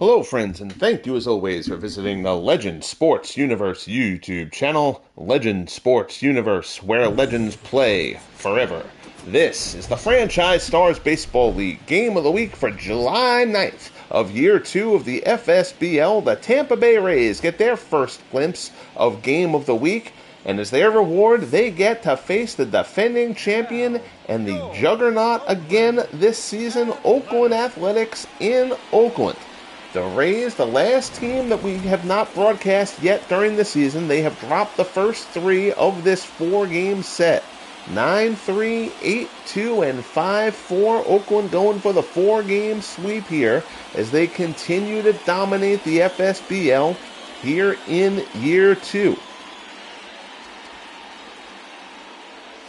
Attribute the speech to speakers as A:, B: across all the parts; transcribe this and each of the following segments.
A: Hello, friends, and thank you as always for visiting the Legend Sports Universe YouTube channel, Legend Sports Universe, where legends play forever. This is the Franchise Stars Baseball League Game of the Week for July 9th of Year 2 of the FSBL. The Tampa Bay Rays get their first glimpse of Game of the Week, and as their reward, they get to face the defending champion and the juggernaut again this season, Oakland Athletics in Oakland. The Rays, the last team that we have not broadcast yet during the season, they have dropped the first three of this four-game set. 9-3, 8-2, and 5-4. Oakland going for the four-game sweep here as they continue to dominate the FSBL here in Year 2.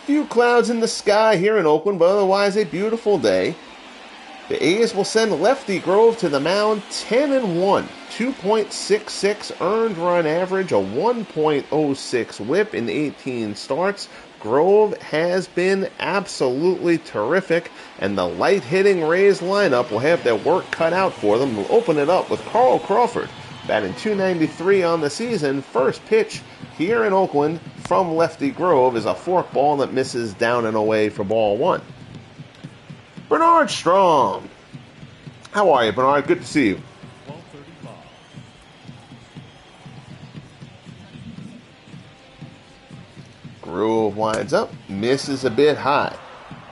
A: Few clouds in the sky here in Oakland, but otherwise a beautiful day. The A's will send Lefty Grove to the mound 10-1, 2.66 earned run average, a 1.06 whip in 18 starts. Grove has been absolutely terrific, and the light-hitting Rays lineup will have their work cut out for them. We'll open it up with Carl Crawford, batting .293 on the season. First pitch here in Oakland from Lefty Grove is a forkball that misses down and away for ball one. Bernard Strong. How are you, Bernard? Good to see you. Grove winds up, misses a bit high.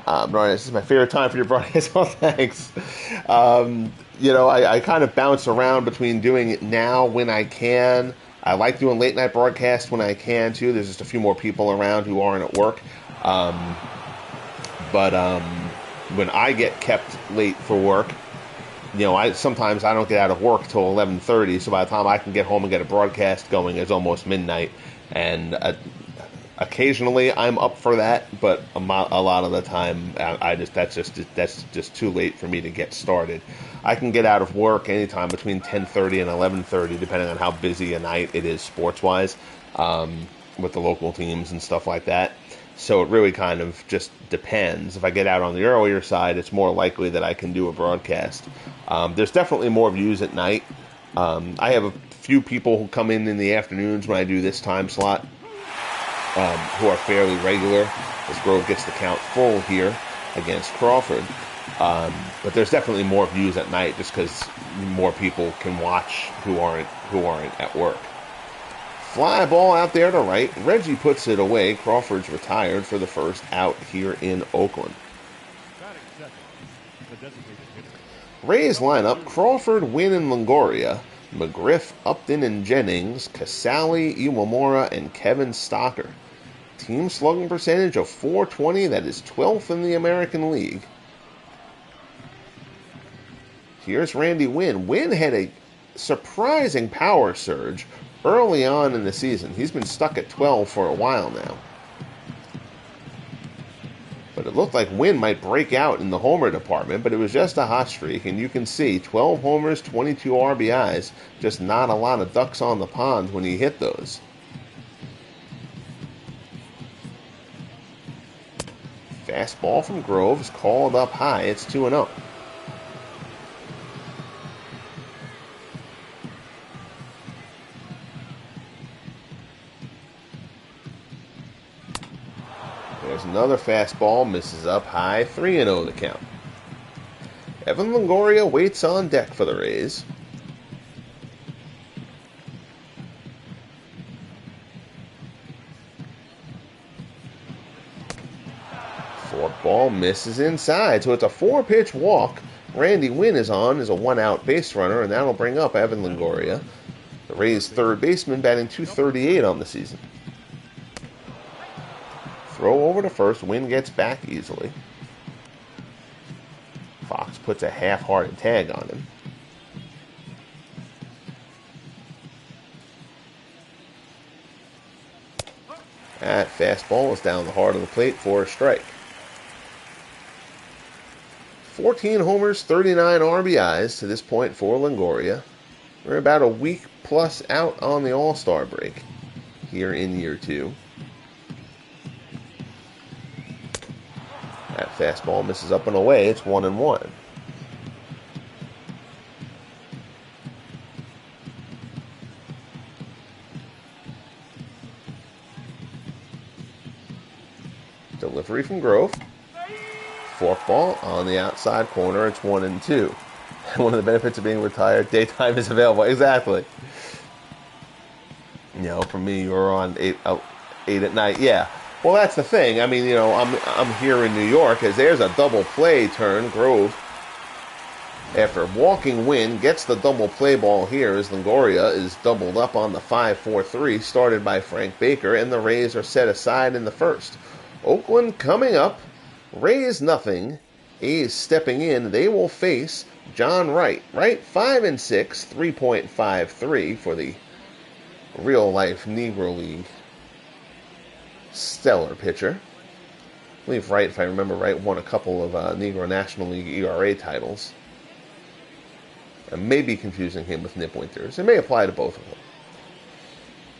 A: Bernard, this is my favorite time for your broadcast. Well, thanks. I kind of bounce around between doing it now when I can. I like doing late night broadcasts when I can too. There's just a few more people around who aren't at work. When I get kept late for work, sometimes I don't get out of work till 11:30. So by the time I can get home and get a broadcast going, it's almost midnight. And occasionally I'm up for that, but a lot of the time that's just too late for me to get started. I can get out of work anytime between 10:30 and 11:30, depending on how busy a night it is sports-wise, with the local teams and stuff like that. So it really kind of just depends. If I get out on the earlier side, it's more likely that I can do a broadcast. There's definitely more views at night. I have a few people who come in the afternoons when I do this time slot, who are fairly regular, as Grove gets the count full here against Crawford. But there's definitely more views at night just because more people can watch who aren't at work. Fly ball out there to right. Reggie puts it away. Crawford's retired for the first out here in Oakland. Rays lineup: Crawford, Wynn, and Longoria. McGriff, Upton, and Jennings. Casale, Iwamura, and Kevin Stocker. Team slugging percentage of .420. That is 12th in the American League. Here's Randy Wynn. Wynn had a surprising power surge early on in the season. He's been stuck at 12 for a while now. But it looked like Wynn might break out in the homer department, but it was just a hot streak, and you can see 12 homers, 22 RBIs, just not a lot of ducks on the pond when he hit those. Fastball from Grove is called up high. It's 2-0. There's another fastball, misses up high, 3-0 the count. Evan Longoria waits on deck for the Rays. Forkball misses inside, so it's a 4-pitch walk. Randy Wynn is on as a 1-out base runner, and that'll bring up Evan Longoria. The Rays' third baseman batting .238 on the season. Throw over to first. Wynn gets back easily. Fox puts a half-hearted tag on him. That fastball is down the heart of the plate for a strike. 14 homers, 39 RBIs to this point for Longoria. We're about a week plus out on the All-Star break here in Year 2. That fastball misses up and away. It's 1-1. delivery from Grove. Forkball on the outside corner. It's 1-2. One of the benefits of being retired, daytime is available. Exactly. You know, for me, you're on 8 at night. Yeah. Well, that's the thing. I mean, you know, I'm here in New York, as there's a double play turn. Grove, after walking win, gets the double play ball here as Longoria is doubled up on the 5-4-3 started by Frank Baker, and the Rays are set aside in the first. Oakland coming up. Rays nothing. A's stepping in. They will face John Wright. Wright 5-6, 3.53 for the real-life Negro League stellar pitcher. I believe Wright, if I remember right, won a couple of Negro National League ERA titles. I may be confusing him with Nip Winters. It may apply to both of them.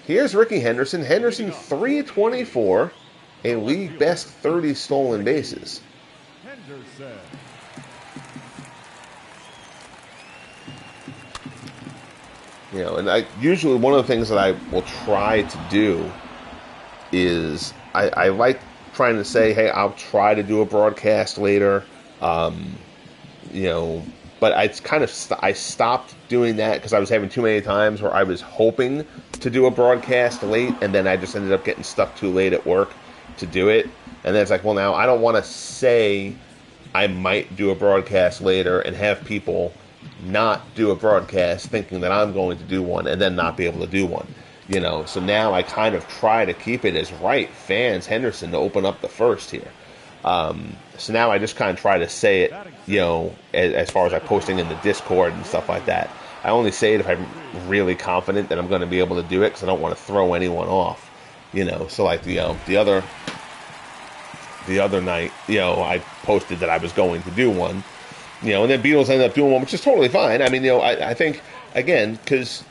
A: Here's Ricky Henderson. Henderson 324, a league best 30 stolen bases. You know, and usually one of the things that I will try to do is I like trying to say, hey, I'll try to do a broadcast later, you know, but I stopped doing that because I was having too many times where I was hoping to do a broadcast late, and then I just ended up getting stuck too late at work to do it. And then it's like, well, now I don't want to say I might do a broadcast later and have people not do a broadcast thinking that I'm going to do one and then not be able to do one. You know, so now I kind of try to keep it as Wright fans Henderson to open up the first here. So now I just kind of try to say it, you know, as far as I'm posting in the Discord and stuff like that. I only say it if I'm really confident that I'm going to be able to do it, because I don't want to throw anyone off. You know, so like the other night, you know, I posted that I was going to do one, you know, and then Beatles ended up doing one, which is totally fine. I mean, you know, I think, again, because,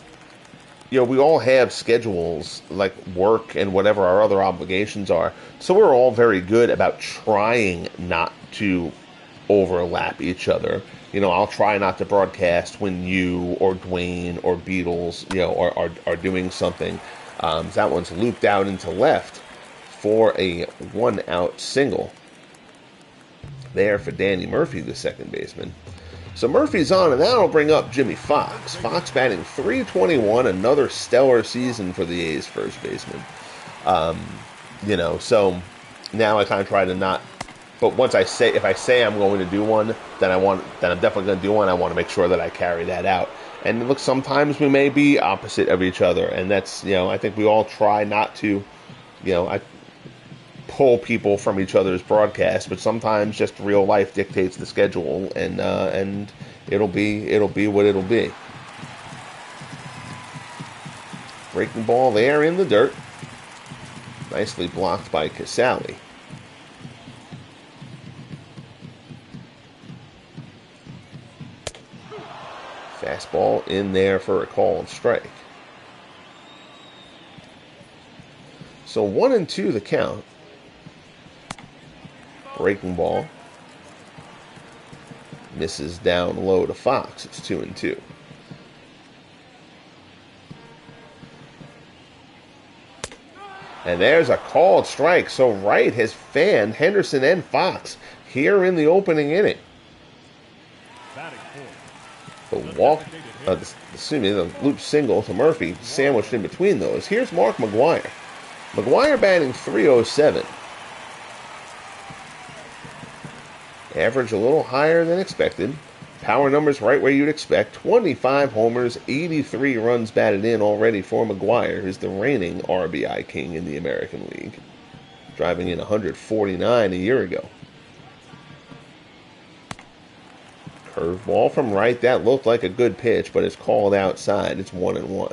A: you know, we all have schedules, like work and whatever our other obligations are, so we're all very good about trying not to overlap each other. You know, I'll try not to broadcast when you or Dwayne or Beatles, you know, are doing something. That one's looped out into left for a 1-out single there for Danny Murphy, the second baseman. So Murphy's on, and that'll bring up Jimmy Fox. Fox batting .321, another stellar season for the A's first baseman. You know, so now I kind of try to not. But once if I say I'm going to do one, then I'm definitely going to do one. I want to make sure that I carry that out. And look, sometimes we may be opposite of each other, and that's, you know, I think we all try not to, you know, I pull people from each other's broadcasts, but sometimes just real life dictates the schedule, and it'll be what it'll be. Breaking ball there in the dirt, nicely blocked by Casale. Fastball in there for a called strike. So 1-2 the count. Breaking ball misses down low to Fox. It's 2-2. And there's a called strike. So Wright has fanned Henderson and Fox here in the opening inning. The loop single to Murphy sandwiched in between those. Here's Mark McGwire. McGwire batting .307. Average a little higher than expected. Power numbers right where you'd expect. 25 homers, 83 runs batted in already for McGwire, who's the reigning RBI king in the American League, driving in 149 a year ago. Curveball from Wright. That looked like a good pitch, but it's called outside. It's 1-1.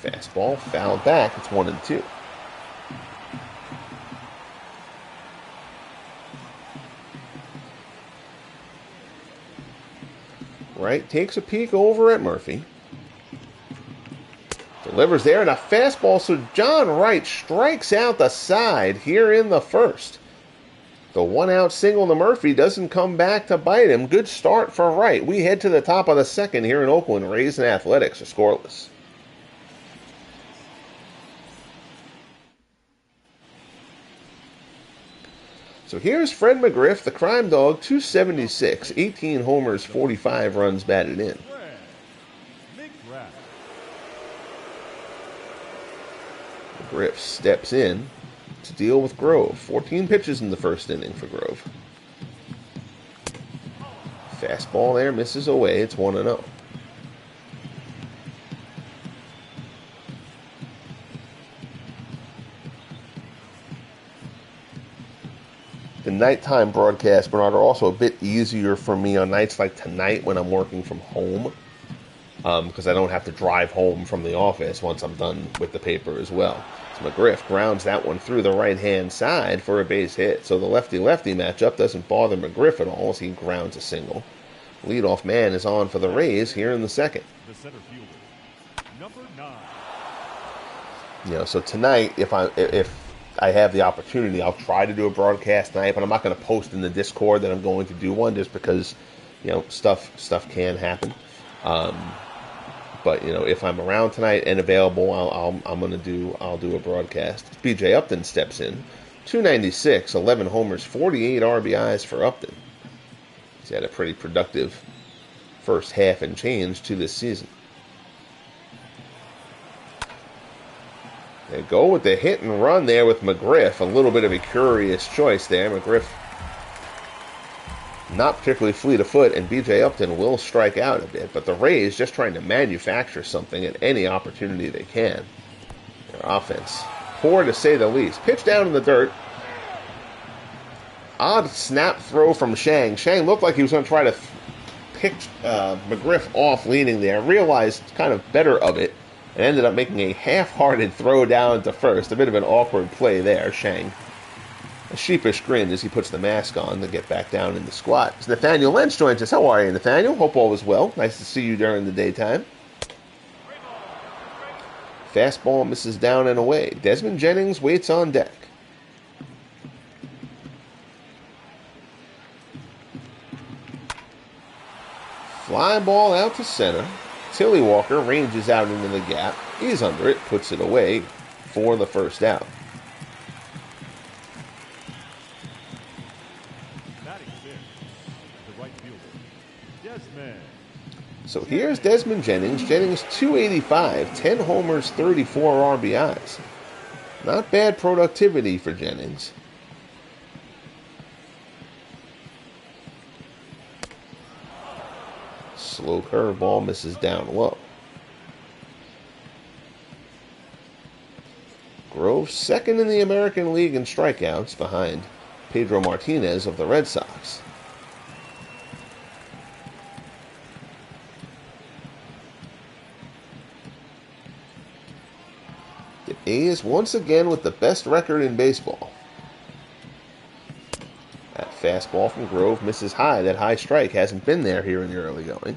A: Fastball fouled back. It's 1-2. Wright takes a peek over at Murphy. Delivers there, and a fastball, so John Wright strikes out the side here in the first. The one-out single to Murphy doesn't come back to bite him. Good start for Wright. We head to the top of the second here in Oakland. Rays and Athletics are scoreless. So here's Fred McGriff, the crime dog, 276, 18 homers, 45 runs batted in. McGriff steps in to deal with Grove. 14 pitches in the first inning for Grove. Fastball there, misses away. It's 1-0. The nighttime broadcasts, Bernard, are also a bit easier for me on nights like tonight when I'm working from home, because I don't have to drive home from the office once I'm done with the paper as well. So McGriff grounds that one through the right-hand side for a base hit. So the lefty-lefty matchup doesn't bother McGriff at all as he grounds a single. Leadoff man is on for the Rays here in the second.
B: The center fielder, number 9.
A: So tonight, if I have the opportunity, I'll try to do a broadcast tonight, but I'm not going to post in the Discord that I'm going to do one just because, stuff can happen. But if I'm around tonight and available, I'll do a broadcast. B.J. Upton steps in, 296, 11 homers, 48 RBIs for Upton. He's had a pretty productive first half and change to this season. They go with the hit and run there with McGriff. A little bit of a curious choice there. McGriff not particularly fleet of foot, and B.J. Upton will strike out a bit. But the Rays just trying to manufacture something at any opportunity they can. Their offense, poor to say the least. Pitch down in the dirt. Odd snap throw from Shang. Shang looked like he was going to try to pick McGriff off leaning there. Realized kind of better of it. And ended up making a half-hearted throw down to first. A bit of an awkward play there, Shang. A sheepish grin as he puts the mask on to get back down in the squat. So Nathaniel Lynch joins us. How are you, Nathaniel? Hope all is well. Nice to see you during the daytime. Fastball misses down and away. Desmond Jennings waits on deck. Fly ball out to center. Tilly Walker ranges out into the gap. He's under it, puts it away for the first out. So here's Desmond Jennings. Jennings 285, 10 homers, 34 RBIs. Not bad productivity for Jennings. Slow curveball misses down low. Grove second in the American League in strikeouts behind Pedro Martinez of the Red Sox. The A's once again with the best record in baseball. That fastball from Grove misses high. That high strike hasn't been there here in the early going.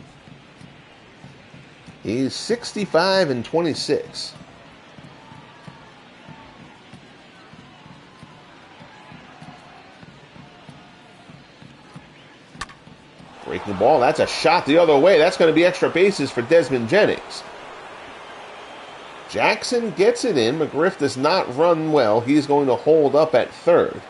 A: He's 65 and 26. Breaking ball. That's a shot the other way. That's going to be extra bases for Desmond Jennings. Jackson gets it in. McGriff does not run well. He's going to hold up at third.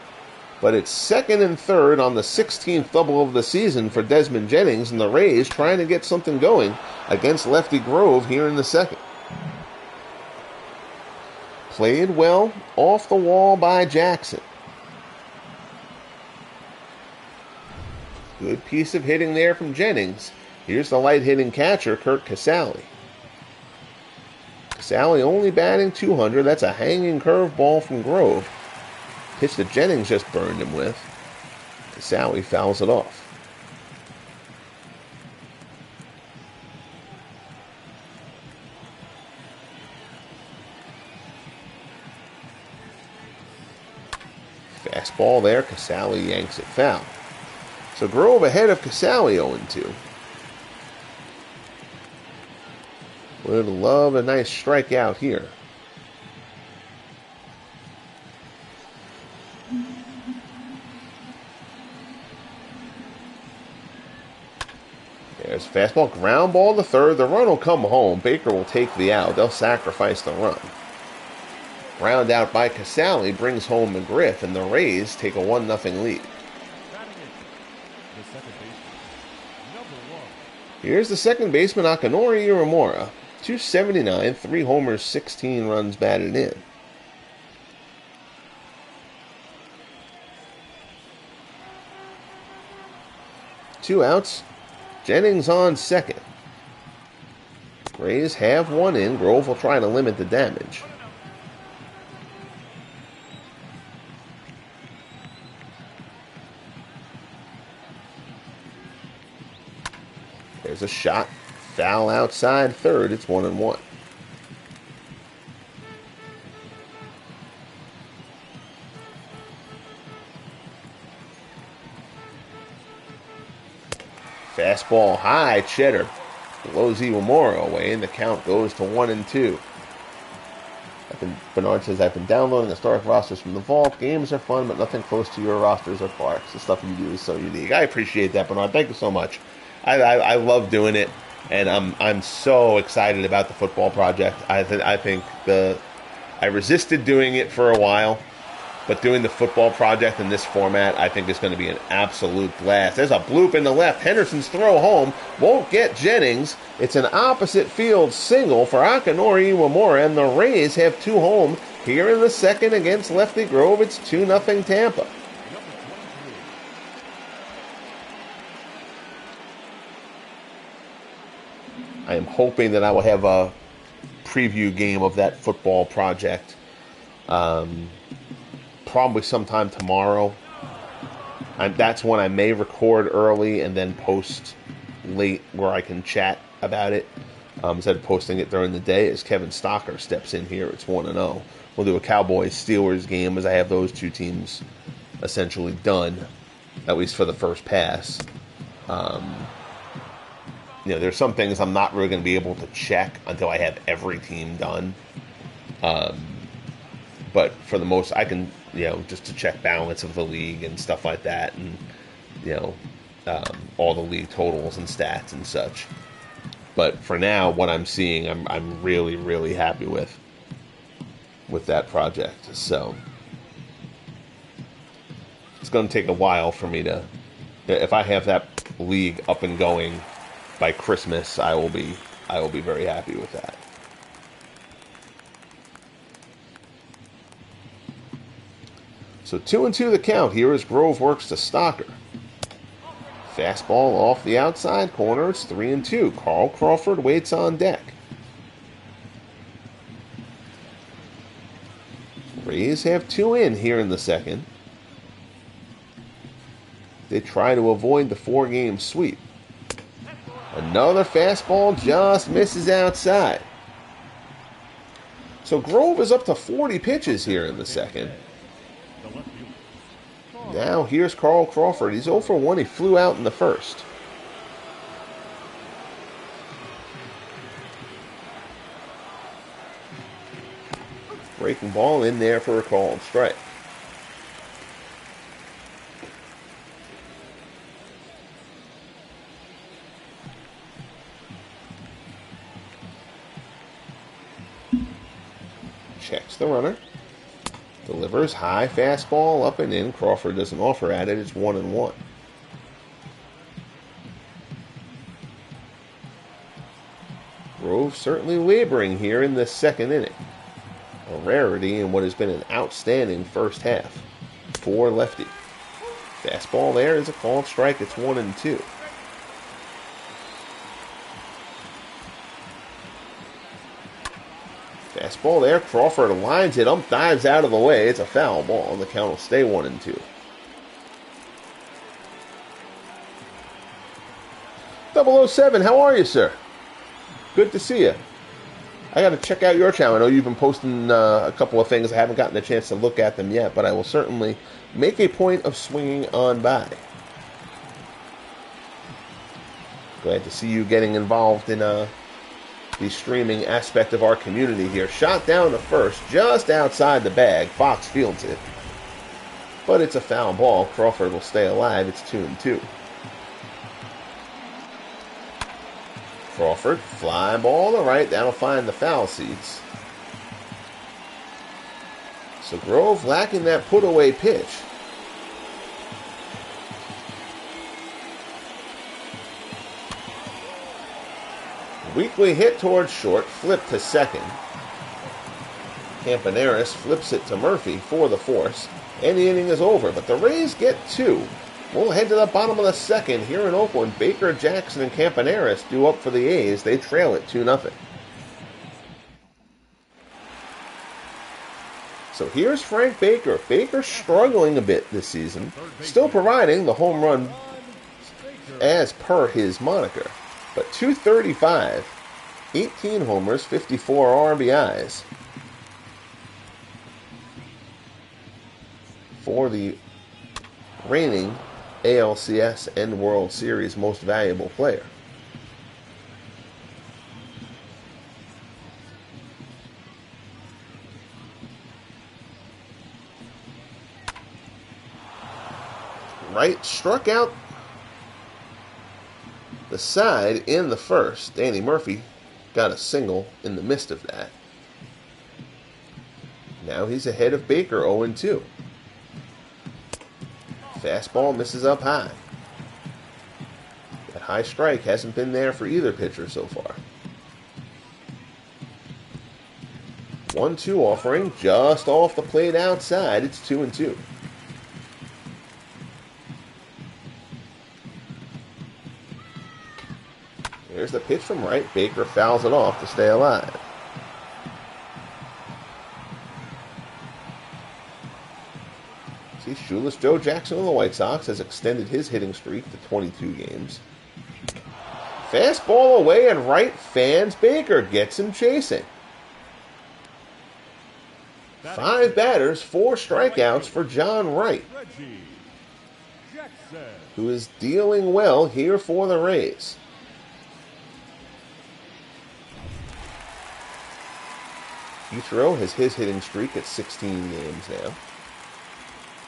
A: But it's second and third on the 16th double of the season for Desmond Jennings, and the Rays trying to get something going against lefty Grove here in the second. Played well off the wall by Jackson. Good piece of hitting there from Jennings. Here's the light-hitting catcher, Kurt Casale. Casale only batting .200. That's a hanging curveball from Grove. Pitch that Jennings just burned him with. Casale fouls it off. Fastball there. Casale yanks it foul. So Grove ahead of Casale 0-2. Would love a nice strikeout here. There's fastball, ground ball to third. The run will come home. Baker will take the out. They'll sacrifice the run. Ground out by Casale brings home McGriff, and the Rays take a 1-0 lead. Here's the second baseman, Akinori Uemura. 279, 3 homers, 16 runs batted in. Two outs. Jennings on second. Rays have one in. Grove will try to limit the damage. There's a shot. Foul outside third. It's 1-1. Fastball high, Cheddar blows Uemura away, and the count goes to 1-2. Bernard says, I've been downloading historic rosters from the vault. Games are fun, but nothing close to your rosters or Clark's. The stuff you do is so unique. I appreciate that, Bernard. Thank you so much. I love doing it, and I'm so excited about the football project. I think I resisted doing it for a while, but doing the football project in this format, I think is going to be an absolute blast. There's a bloop in the left. Henderson's throw home won't get Jennings. It's an opposite field single for Akinori Uemura, and the Rays have 2 home here in the second against Lefty Grove. It's 2-0 Tampa. I am hoping that I will have a preview game of that football project. Probably sometime tomorrow. That's when I may record early and then post late where I can chat about it. Instead of posting it during the day, as Kevin Stocker steps in here, it's 1-0. We'll do a Cowboys-Steelers game as I have those two teams essentially done, at least for the first pass. There's some things I'm not really going to be able to check until I have every team done. But for the most, I can, just to check balance of the league and stuff like that, and, all the league totals and stats and such. But for now, what I'm seeing, I'm really, really happy with that project. So it's going to take a while for me to, if I have that league up and going by Christmas, I will be very happy with that. So 2-2 the count here as Grove works to Stocker. Fastball off the outside corner. It's 3-2. Carl Crawford waits on deck. Rays have 2 in here in the second. They try to avoid the 4-game sweep. Another fastball just misses outside. So Grove is up to 40 pitches here in the second. Now here's Carl Crawford. He's 0 for 1. He flew out in the first. Breaking ball in there for a called strike. Checks the runner. Delivers high fastball up and in. Crawford doesn't offer at it. It's 1-1. Grove certainly laboring here in the second inning. A rarity in what has been an outstanding first half for lefty. Fastball there is a called strike. It's 1-2. Fastball there. Crawford lines it. Dives out of the way. It's a foul ball. The count will stay 1-2. 007, how are you, sir? Good to see you. I got to check out your channel. I know you've been posting a couple of things. I haven't gotten a chance to look at them yet, but I will certainly make a point of swinging on by. Glad to see you getting involved in the streaming aspect of our community here. Shot down to first, just outside the bag. Fox fields it. But it's a foul ball. Crawford will stay alive. It's 2-2. Crawford, fly ball to right. That'll find the foul seats. So Grove lacking that put-away pitch. Weakly hit towards short, flip to second. Campaneris flips it to Murphy for the force, and the inning is over. But the Rays get two. We'll head to the bottom of the second here in Oakland. Baker, Jackson, and Campaneris due up for the A's. They trail it 2-0. So here's Frank Baker. Baker struggling a bit this season, still providing the home run as per his moniker. But 235, 18 homers, 54 RBIs for the reigning ALCS and World Series most valuable player. Wright struck out the side in the first. Danny Murphy got a single in the midst of that. Now he's ahead of Baker 0-2. Fastball misses up high. That high strike hasn't been there for either pitcher so far. 1-2 offering just off the plate outside. It's 2-2. There's the pitch from Wright. Baker fouls it off to stay alive. See, shoeless Joe Jackson of the White Sox has extended his hitting streak to 22 games. Fastball away, and Wright fans Baker, gets him chasing. 5 batters, 4 strikeouts for John Wright, who is dealing well here for the Rays. Ichiro has his hitting streak at 16 games now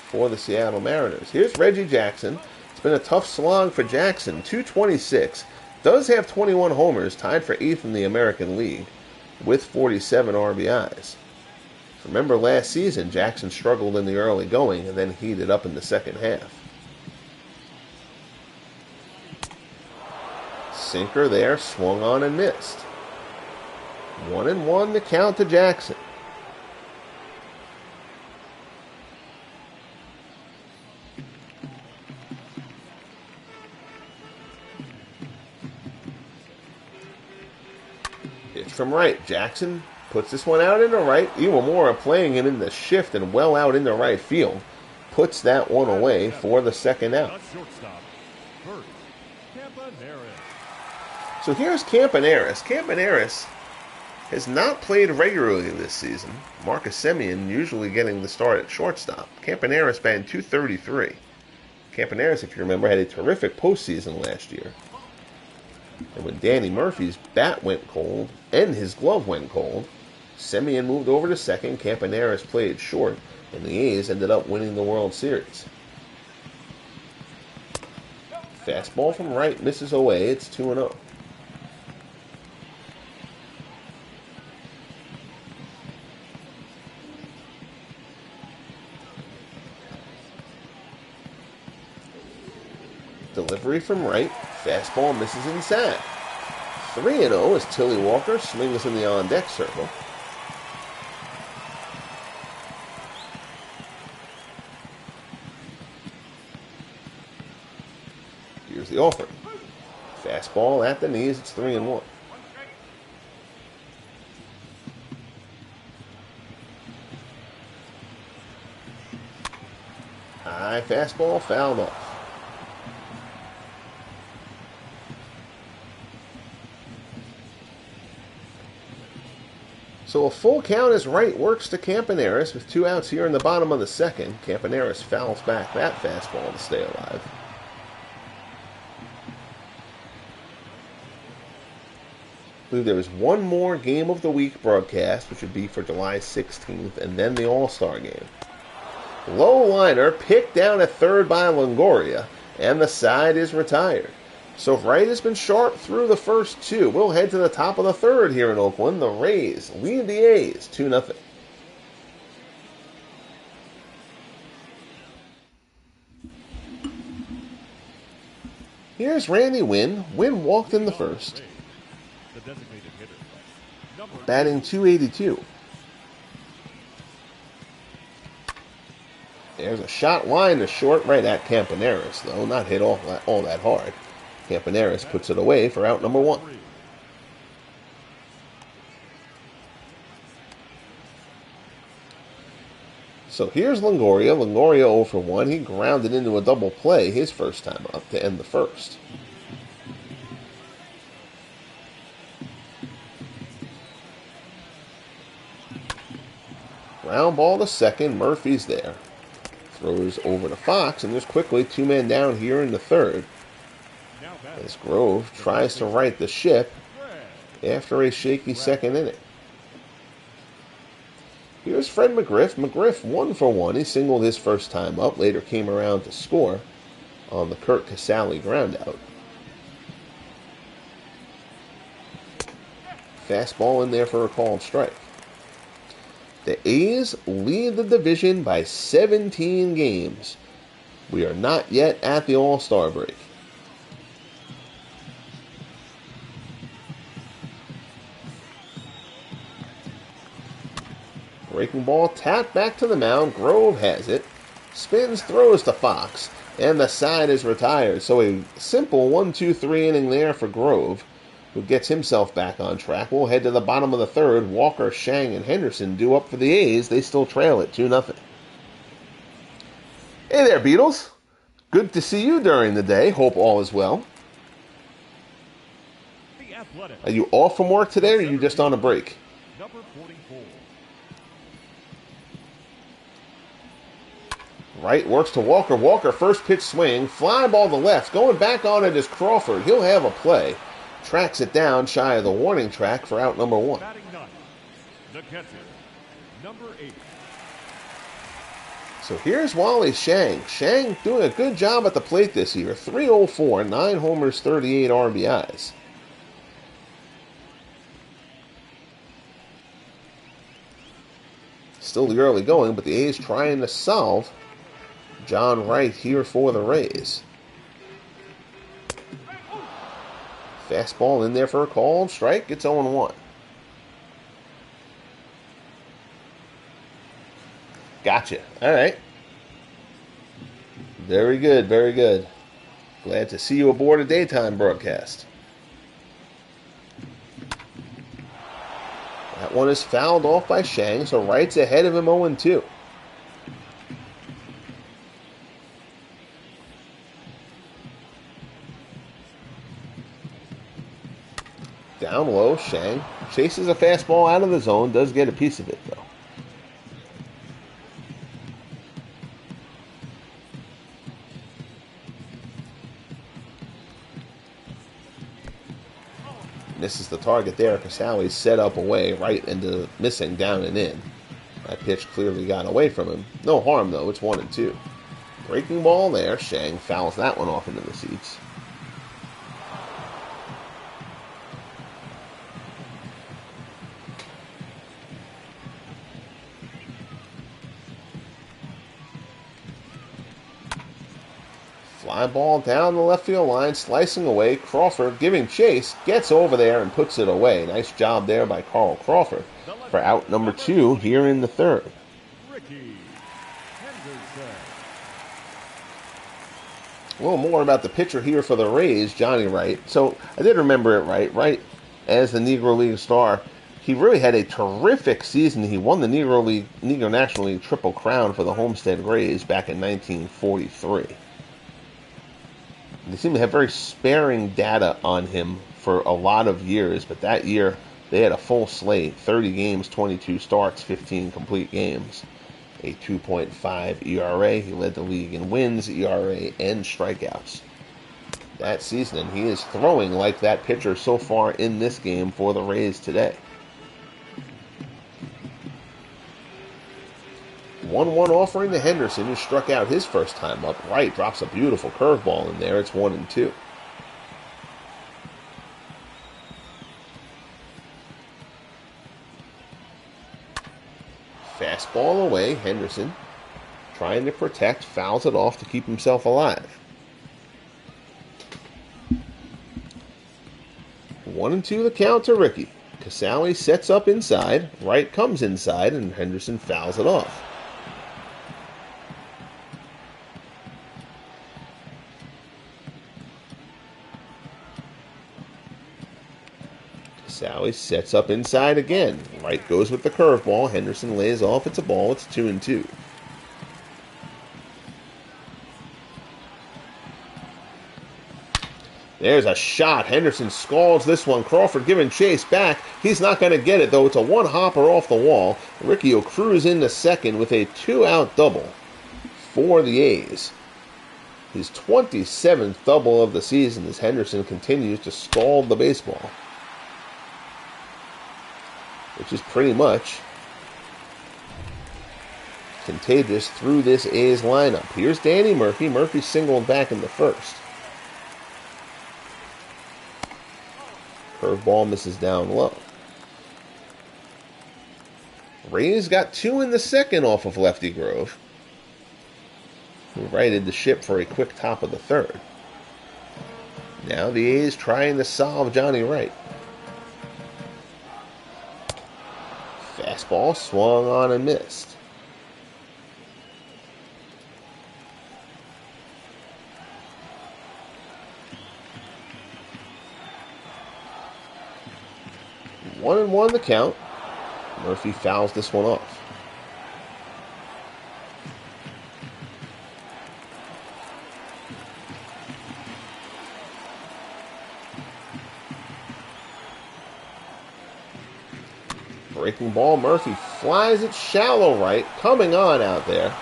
A: for the Seattle Mariners. Here's Reggie Jackson. It's been a tough slog for Jackson. 226. Does have 21 homers, tied for 8th in the American League with 47 RBIs. Remember last season, Jackson struggled in the early going and then heated up in the second half. Sinker there, swung on and missed. 1-1 the count to Jackson. Pitch from Wright. Jackson puts this one out into right. Iwamura playing it in the shift and well out into right field. Puts that one away for the second out. So here's Campaneris. Campaneris has not played regularly this season. Marcus Semien usually getting the start at shortstop. Campaneris batting .233. Campaneris, if you remember, had a terrific postseason last year. And when Danny Murphy's bat went cold and his glove went cold, Semien moved over to second. Campaneris played short, and the A's ended up winning the World Series. Fastball from Wright misses away. It's 2-0. Delivery from Wright. Fastball misses inside. 3-0 as Tilly Walker swings in the on-deck circle. Here's the offer. Fastball at the knees. It's 3-1. High fastball fouled off. So a full count as Wright works to Campaneris with 2 outs here in the bottom of the second. Campaneris fouls back that fastball to stay alive. believe there was one more game of the week broadcast, which would be for July 16th, and then the All-Star game. Low liner picked down at third by Longoria, and the side is retired. So Wright has been sharp through the first two. We'll head to the top of the third here in Oakland. The Rays lead the A's 2-0. Here's Randy Wynn. Wynn walked in the first, batting .282. There's a shot line to short right at Campaneris, though. Not hit all that hard. Campaneris puts it away for out number 1. So here's Longoria. Longoria 0 for 1. He grounded into a double play his first time up to end the first. Ground ball to second. Murphy's there. Throws over to Fox, and there's quickly 2 men down here in the third. As Grove tries to right the ship after a shaky second inning. Here's Fred McGriff. McGriff 1 for 1. He singled his first time up. Later came around to score on the Kurt Casale groundout. Fastball in there for a called strike. The A's lead the division by 17 games. We are not yet at the All-Star break. Breaking ball tapped back to the mound. Grove has it. Spins, throws to Fox. And the side is retired. So a simple 1-2-3 inning there for Grove, who gets himself back on track. We'll head to the bottom of the third. Walker, Shang, and Henderson due up for the A's. They still trail at 2-0. Hey there, Beatles. Good to see you during the day. Hope all is well. Are you off from work today, or are you just on a break?
B: Number 44.
A: Wright works to Walker. Walker, first pitch swing. Fly ball to left. Going back on it is Crawford. He'll have a play. Tracks it down shy of the warning track for out number 1.
B: Batting ninth, the catcher, number 8.
A: So here's Wally Shang. Shang doing a good job at the plate this year. 304, 9 homers, 38 RBIs. Still the early going, but the A's trying to solve John Wright here for the Rays. Fastball in there for a called strike. It's 0-1. Gotcha. All right. Very good, very good. Glad to see you aboard a daytime broadcast. That one is fouled off by Shang, so Wright's ahead of him 0-2. Down low, Shang chases a fastball out of the zone, does get a piece of it, though. Misses the target there. Casale's set up away, right into missing, down and in. That pitch clearly got away from him. No harm, though. It's 1-2. Breaking ball there. Shang fouls that one off into the seats. Fly ball down the left field line, slicing away. Crawford giving chase, gets over there and puts it away. Nice job there by Carl Crawford for out number 2 here in the third. A little more about the pitcher here for the Rays, Johnny Wright. So I did remember it right. Wright, as the Negro League star, he really had a terrific season. He won the Negro National League Triple Crown for the Homestead Rays back in 1943. They seem to have very sparing data on him for a lot of years, but that year they had a full slate, 30 games, 22 starts, 15 complete games, a 2.5 ERA. He led the league in wins, ERA, and strikeouts. that season, and he is throwing like that pitcher so far in this game for the Rays today. 1-1 offering to Henderson, who struck out his first time up. Wright drops a beautiful curveball in there. It's 1-2. Fastball away. Henderson trying to protect, fouls it off to keep himself alive. 1-2 the count to Ricky. Casale sets up inside. Wright comes inside, and Henderson fouls it off. Casale sets up inside again. Wright goes with the curveball. Henderson lays off. It's a ball. It's 2-2. There's a shot. Henderson scalds this one. Crawford giving chase back. He's not going to get it, though. It's a one-hopper off the wall. Ricky will cruise into second with a 2-out double for the A's. His 27th double of the season as Henderson continues to scald the baseball, which is pretty much contagious through this A's lineup. Here's Danny Murphy. Murphy singled back in the first. Curveball misses down low. Rays got 2 in the second off of Lefty Grove, who righted the ship for a quick top of the third. Now the A's trying to solve Johnny Wright. Fastball swung on and missed. One and one the count. Murphy fouls this one off. Breaking ball, Murphy flies it shallow right, coming on out there.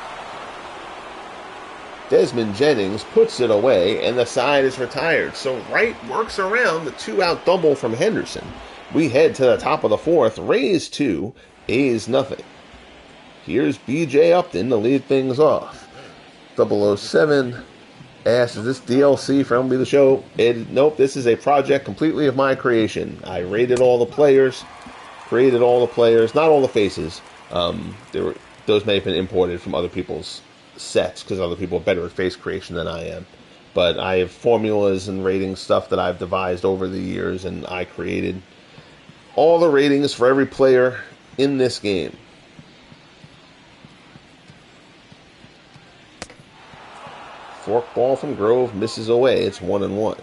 A: Desmond Jennings puts it away, and the side is retired. So Wright works around the 2-out double from Henderson. We head to the top of the fourth. Rays 2, A's nothing. Here's B.J. Upton to lead things off. 007 asks, is this DLC for MLB The Show? Nope, this is a project completely of my creation. I rated all the players, created all the players, not all the faces. Those may have been imported from other people's sets because other people are better at face creation than I am. But I have formulas and rating stuff that I've devised over the years, and I created all the ratings for every player in this game. Fork ball from Grove misses away. It's 1-1.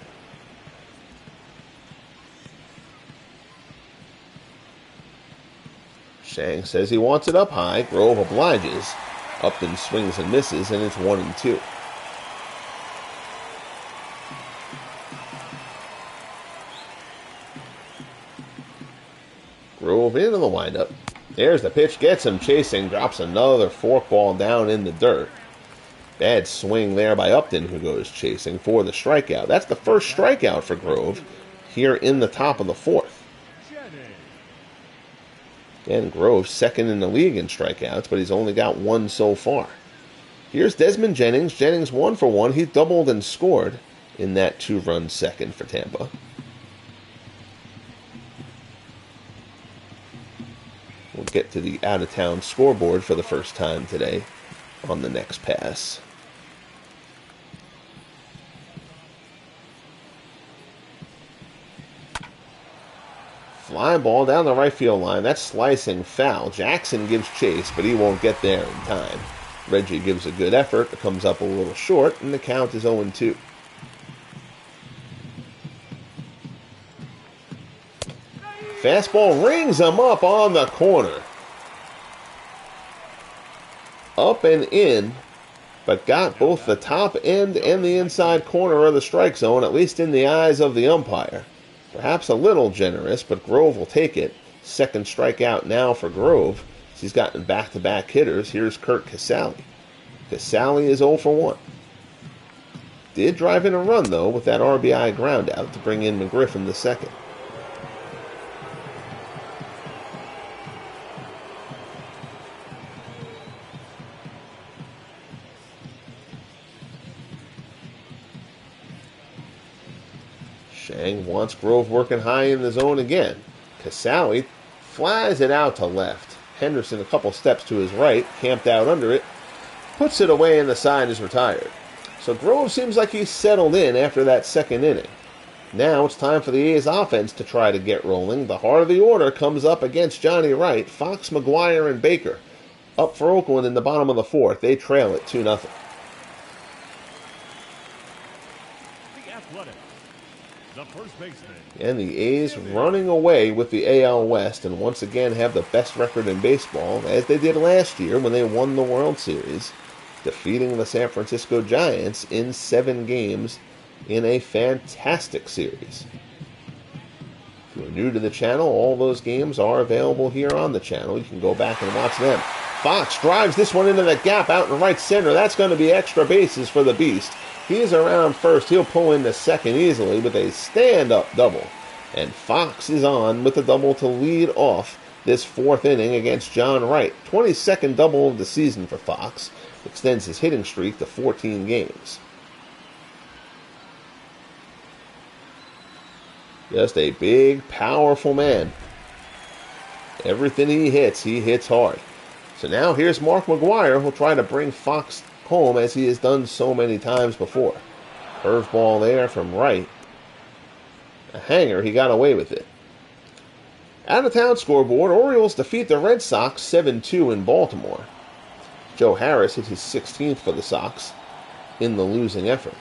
A: Shang says he wants it up high. Grove obliges. Upton swings and misses, and it's 1-2. Grove into the windup. There's the pitch. Gets him chasing. Drops another forkball down in the dirt. Bad swing there by Upton, who goes chasing for the strikeout. That's the first strikeout for Grove here in the top of the fourth. Again, Grove second in the league in strikeouts, but he's only got one so far. Here's Desmond Jennings. Jennings 1 for 1. He doubled and scored in that 2-run second for Tampa. We'll get to the out-of-town scoreboard for the first time today on the next pass. Fly ball down the right field line. That's slicing foul. Jackson gives chase, but he won't get there in time. Reggie gives a good effort. It comes up a little short, and the count is 0-2. Fastball rings him up on the corner. Up and in, but got both the top end and the inside corner of the strike zone, at least in the eyes of the umpire. Perhaps a little generous, but Grove will take it. Second strikeout now for Grove. He's gotten back-to-back hitters. Here's Kurt Casale. Casale is 0 for 1. did drive in a run, though, with that RBI ground out to bring in McGriff in the second. Shang wants Grove working high in the zone again. Kasawi flies it out to left. Henderson a couple steps to his right, camped out under it, puts it away, and the side is retired. So Grove seems like he's settled in after that second inning. Now it's time for the A's offense to try to get rolling. The heart of the order comes up against Johnny Wright, Fox, McGuire, and Baker. Up for Oakland in the bottom of the fourth. They trail it 2-0.
B: The Athletics, the first baseman.
A: And the A's running away with the AL West and once again have the best record in baseball, as they did last year when they won the World Series, defeating the San Francisco Giants in 7 games in a fantastic series. If you're new to the channel, all those games are available here on the channel. You can go back and watch them. Fox drives this one into the gap out in right center. That's going to be extra bases for the Beast. He's around first. He'll pull into second easily with a stand-up double. And Fox is on with a double to lead off this 4th inning against John Wright. 22nd double of the season for Fox. Extends his hitting streak to 14 games. Just a big, powerful man. Everything he hits hard. So now here's Mark McGuire, who'll try to bring Fox home as he has done so many times before. Curveball there from Wright. A hanger, he got away with it. Out-of-town scoreboard, Orioles defeat the Red Sox 7-2 in Baltimore. Joe Harris hit his 16th for the Sox in the losing effort.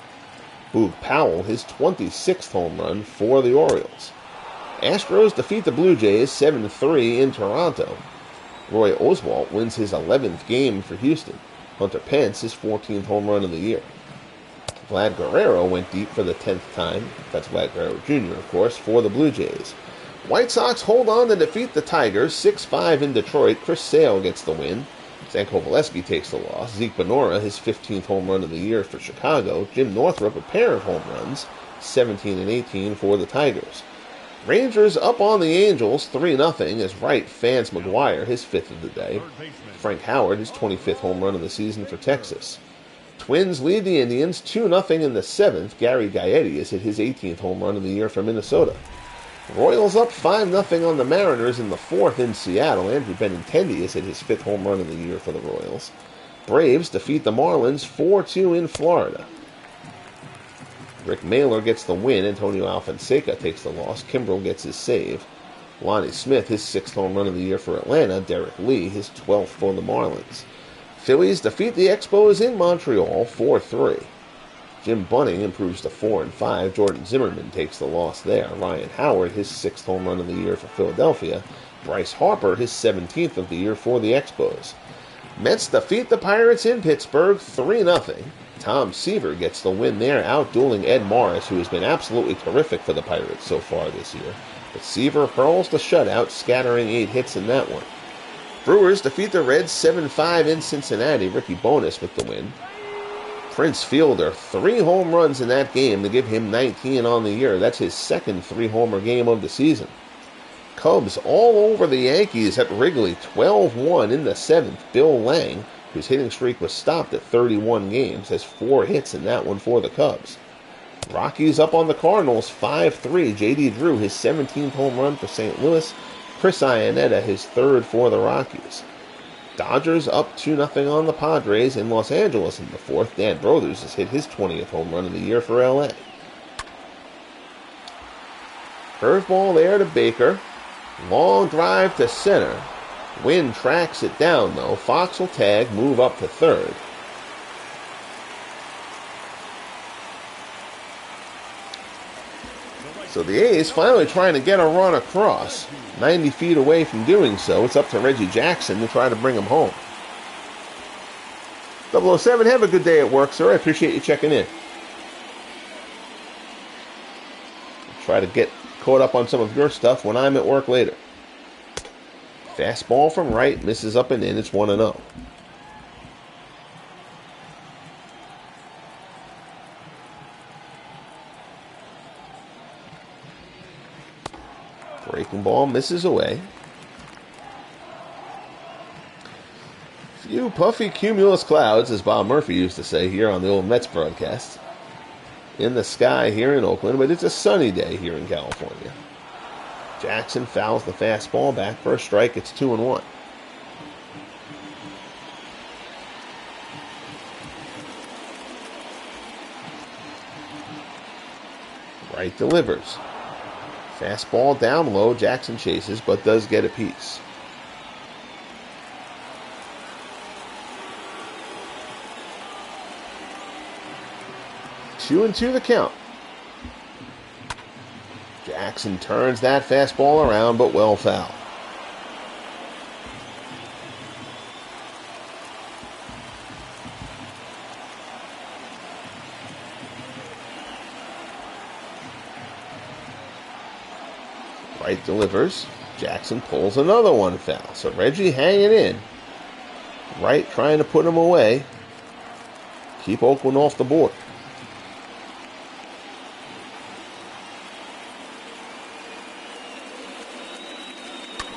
A: Boog Powell, his 26th home run for the Orioles. Astros defeat the Blue Jays 7-3 in Toronto. Roy Oswalt wins his 11th game for Houston. Hunter Pence his 14th home run of the year. Vlad Guerrero went deep for the 10th time. That's Vlad Guerrero Jr., of course, for the Blue Jays. White Sox hold on to defeat the Tigers 6-5 in Detroit. Chris Sale gets the win. Zach Kovaleski takes the loss. Zeke Benora, his 15th home run of the year for Chicago. Jim Northrup, a pair of home runs, 17 and 18 for the Tigers. Rangers up on the Angels 3-0 as Wright fans McGuire, his 5th of the day. Frank Howard, his 25th home run of the season for Texas. Twins lead the Indians 2-0 in the 7th. Gary Gaetti has hit his 18th home run of the year for Minnesota. Royals up 5-0 on the Mariners in the 4th in Seattle. Andrew Benintendi has hit his 5th home run of the year for the Royals. Braves defeat the Marlins 4-2 in Florida. Rick Mailer gets the win. Antonio Alfonseca takes the loss. Kimbrel gets his save. Lonnie Smith, his 6th home run of the year for Atlanta. Derek Lee, his 12th for the Marlins. Phillies defeat the Expos in Montreal 4-3. Jim Bunning improves to 4-5. Jordan Zimmerman takes the loss there. Ryan Howard, his 6th home run of the year for Philadelphia. Bryce Harper, his 17th of the year for the Expos. Mets defeat the Pirates in Pittsburgh 3-0. Tom Seaver gets the win there, outdueling Ed Morris, who has been absolutely terrific for the Pirates so far this year. But Seaver hurls the shutout, scattering 8 hits in that one. Brewers defeat the Reds 7-5 in Cincinnati. Ricky Bonas with the win. Prince Fielder, 3 home runs in that game to give him 19 on the year. That's his 2nd 3-homer game of the season. Cubs all over the Yankees at Wrigley, 12-1 in the 7th. Bill Lang, whose hitting streak was stopped at 31 games, has 4 hits in that one for the Cubs. Rockies up on the Cardinals, 5-3. J.D. Drew, his 17th home run for St. Louis. Chris Iannetta, his 3rd for the Rockies. Dodgers up 2-0 on the Padres in Los Angeles in the 4th. Dan Brothers has hit his 20th home run of the year for L.A. Curveball there to Baker. Long drive to center. Wynn tracks it down, though. Fox will tag, move up to 3rd. So the A's finally trying to get a run across. 90 feet away from doing so. It's up to Reggie Jackson to try to bring him home. 007, have a good day at work, sir. I appreciate you checking in. Try to get caught up on some of your stuff when I'm at work later. Fastball from right, misses up and in. It's 1-0. Breaking ball misses away. Few puffy cumulus clouds, as Bob Murphy used to say here on the old Mets broadcast, in the sky here in Oakland, but it's a sunny day here in California. Jackson fouls the fastball back for a strike. It's 2-1. Wright delivers. Fastball down low. Jackson chases, but does get a piece. Two and two the count. Jackson turns that fastball around, but well foul. Wright delivers. Jackson pulls another one foul. So Reggie hanging in. Wright trying to put him away. Keep Oakland off the board.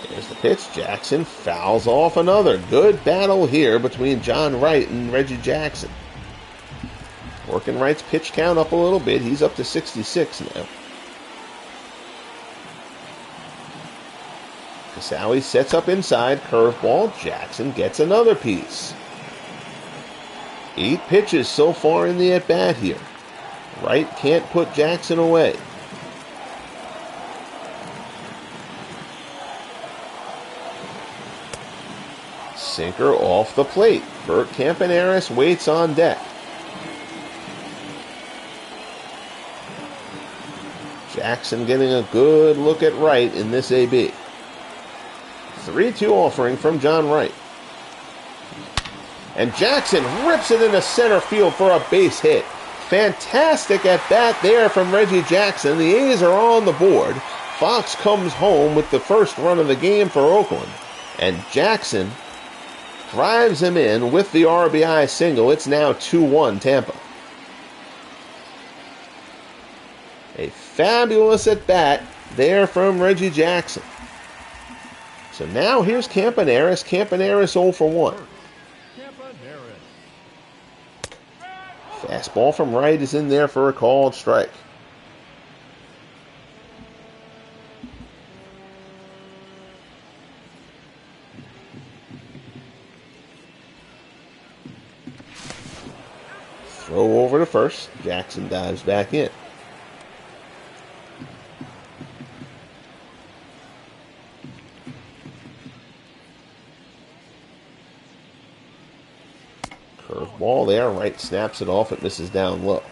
A: There's the pitch. Jackson fouls off another. Good battle here between John Wright and Reggie Jackson. Working Wright's pitch count up a little bit. He's up to 66 now. Casali sets up inside. Curveball. Jackson gets another piece. 8 pitches so far in the at-bat here. Wright can't put Jackson away. Sinker off the plate. Bert Campaneris waits on deck. Jackson getting a good look at Wright in this AB. 3-2 offering from John Wright. And Jackson rips it into center field for a base hit. Fantastic at bat there from Reggie Jackson. The A's are on the board. Fox comes home with the first run of the game for Oakland. And Jackson drives him in with the RBI single. It's now 2-1 Tampa. A fabulous at bat there from Reggie Jackson. So now here's Campaneris. Campaneris 0 for 1. Fastball from Wright is in there for a called strike. Throw over to first. Jackson dives back in. Curveball there. Wright snaps it off. It misses down low.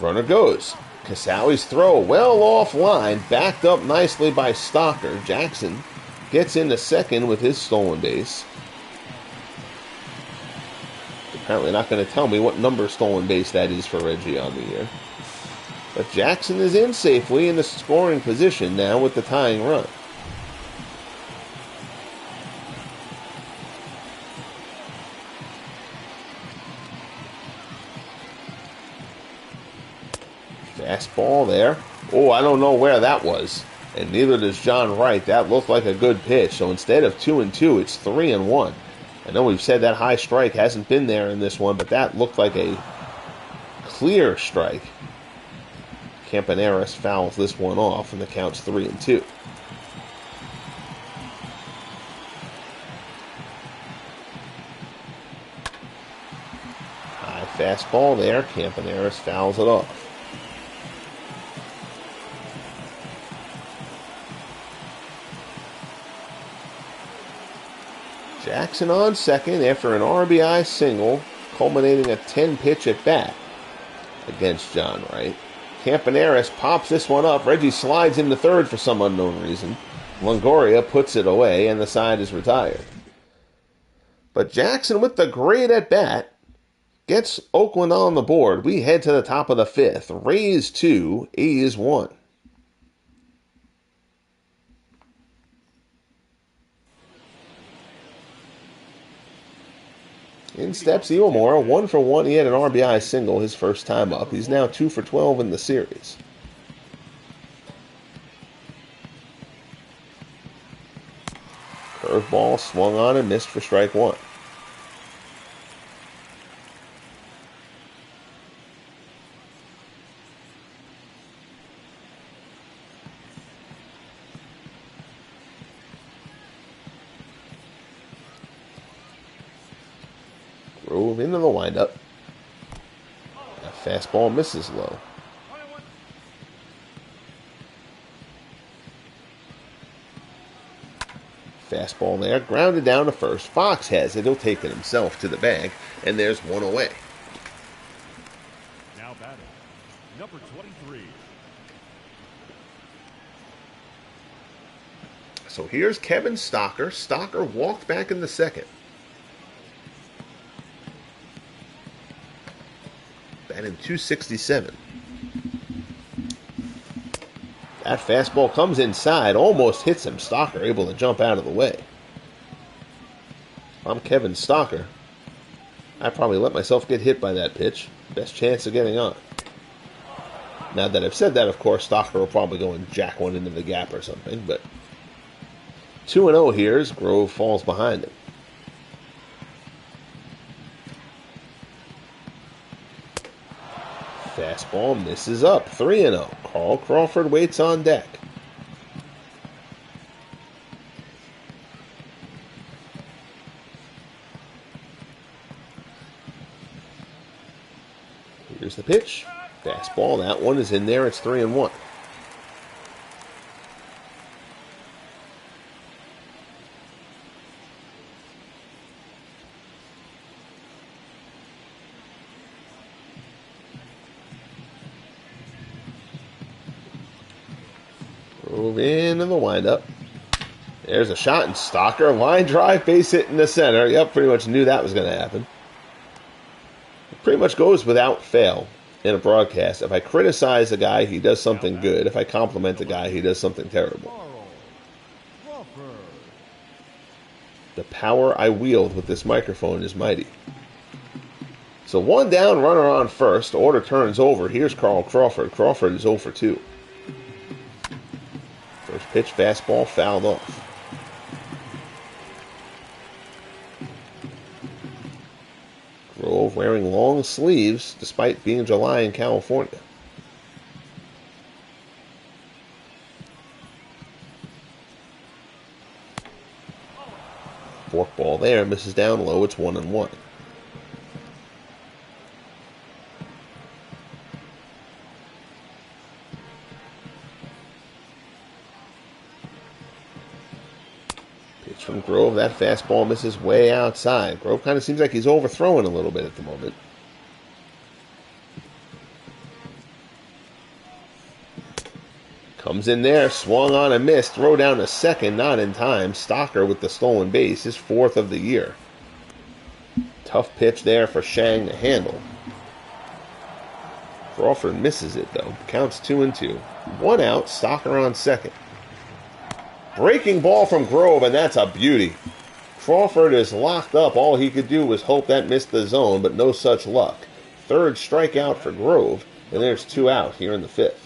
A: Runner goes. Casali's throw well offline, backed up nicely by Stocker. Jackson gets into second with his stolen base. Apparently not going to tell me what number stolen base that is for Reggie on the year. But Jackson is in safely in the scoring position now with the tying run. Fastball there. Oh, I don't know where that was. And neither does John Wright. That looked like a good pitch. So instead of 2-2, it's 3-1. I know we've said that high strike hasn't been there in this one, but that looked like a clear strike. Campaneris fouls this one off, and the count's 3-2. High fastball there. Campaneris fouls it off. Jackson on second after an RBI single, culminating a 10-pitch at bat against John Wright. Campaneris pops this one up. Reggie slides into third for some unknown reason. Longoria puts it away, and the side is retired. But Jackson, with the great at bat, gets Oakland on the board. We head to the top of the fifth. Rays 2, A's 1. In steps Iwamura, 1 for 1. He had an RBI single his first time up. He's now 2 for 12 in the series. Curveball swung on and missed for strike 1. Grove into the windup. That fastball misses low. Fastball there, grounded down to first. Fox has it. He'll take it himself to the bag, and there's one away.
B: Now batting, number 23.
A: So here's Kevin Stocker. Stocker walked back in the second. Batting .267. That fastball comes inside, almost hits him. Stocker able to jump out of the way. If I'm Kevin Stocker, I'd probably let myself get hit by that pitch. Best chance of getting on. Now that I've said that, of course, Stocker will probably go and jack one into the gap or something, but 2-0 here as Grove falls behind him. Fastball misses up, 3-0. Carl Crawford waits on deck. Here's the pitch. Fastball, that one is in there. It's 3-1. Move into the windup. There's a shot, and Stocker, line drive, base hit in the center. Yep, pretty much knew that was going to happen. It pretty much goes without fail in a broadcast. If I criticize a guy, he does something good. If I compliment a guy, he does something terrible. The power I wield with this microphone is mighty. So one down, runner on first. Order turns over. Here's Carl Crawford. Crawford is 0 for 2. First pitch, fastball, fouled off. Grove wearing long sleeves despite being July in California. Forkball there, misses down low, it's 1-1. Pitch from Grove, that fastball misses way outside. Grove kind of seems like he's overthrowing a little bit at the moment. Comes in there, swung on and missed. Throw down to second, not in time. Stocker with the stolen base, his 4th of the year. Tough pitch there for Shang to handle. Crawford misses it though. Counts 2-2. 1 out, Stocker on second. Breaking ball from Grove, and that's a beauty. Crawford is locked up. All he could do was hope that missed the zone, but no such luck. 3rd strikeout for Grove, and there's 2 out here in the 5th.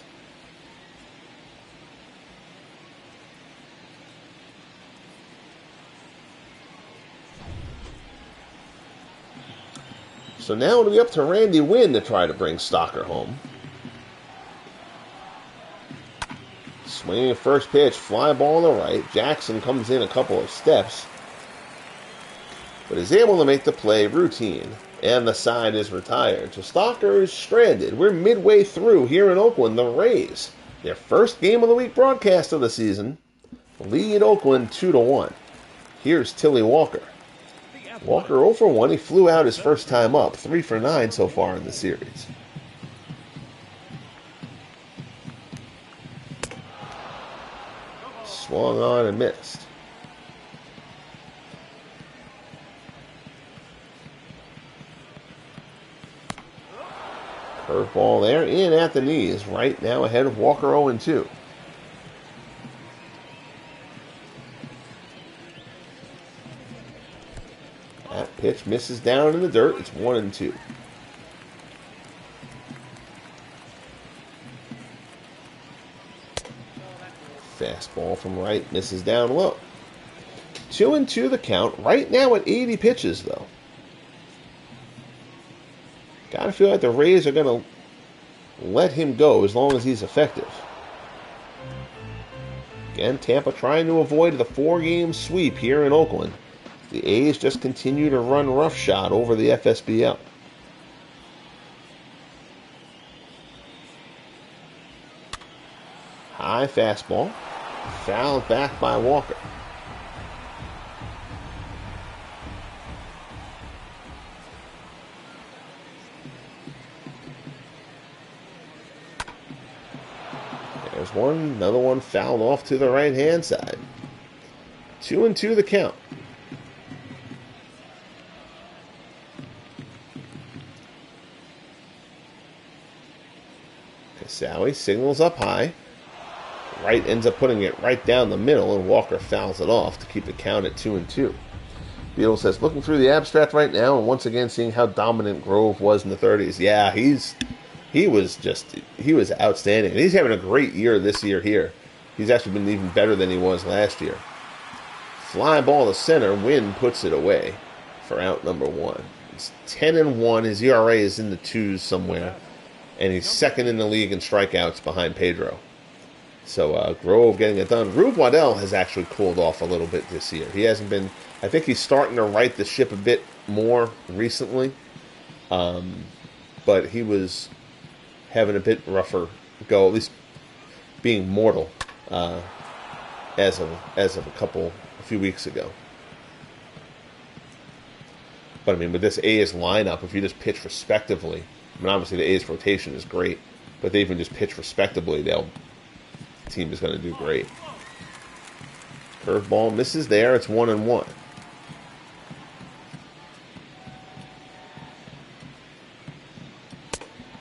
A: So now it'll be up to Randy Wynn to try to bring Stocker home. Swinging first pitch, fly ball on the right. Jackson comes in a couple of steps, but is able to make the play routine, and the side is retired. So Stocker is stranded. We're midway through here in Oakland. The Rays, their first game of the week broadcast of the season, lead Oakland 2-1. Here's Tilly Walker. Walker 0 for 1. He flew out his first time up. 3 for 9 so far in the series. Swung on and missed. Curveball there, in at the knees. Right now ahead of Walker 0-2. That pitch misses down in the dirt. It's 1-2. Fastball from right misses down low. 2-2 the count. Right now at 80 pitches, though. Gotta feel like the Rays are going to let him go as long as he's effective. Again, Tampa trying to avoid the 4-game sweep here in Oakland. The A's just continue to run roughshod over the FSBL. High fastball. Fouled back by Walker. There's one. Another one fouled off to the right-hand side. 2-2 the count. Kasawi signals up high. Right ends up putting it right down the middle, and Walker fouls it off to keep the count at 2-2. Beal says, looking through the abstract right now, and once again seeing how dominant Grove was in the 30s. Yeah, he was outstanding. And he's having a great year this year here. He's actually been even better than he was last year. Fly ball to center. Wynn puts it away for out number 1. It's 10-1. His ERA is in the 2s somewhere. And he's second in the league in strikeouts behind Pedro. So Grove getting it done. Rube Waddell has actually cooled off a little bit this year. He hasn't been... I think he's starting to right the ship a bit more recently. But he was having a bit rougher go, at least being mortal as of a few weeks ago. But I mean, with this A's lineup, if you just pitch respectively, I mean, obviously the A's rotation is great, but they even just pitch respectably, the team is going to do great. Curveball misses there. It's 1-1.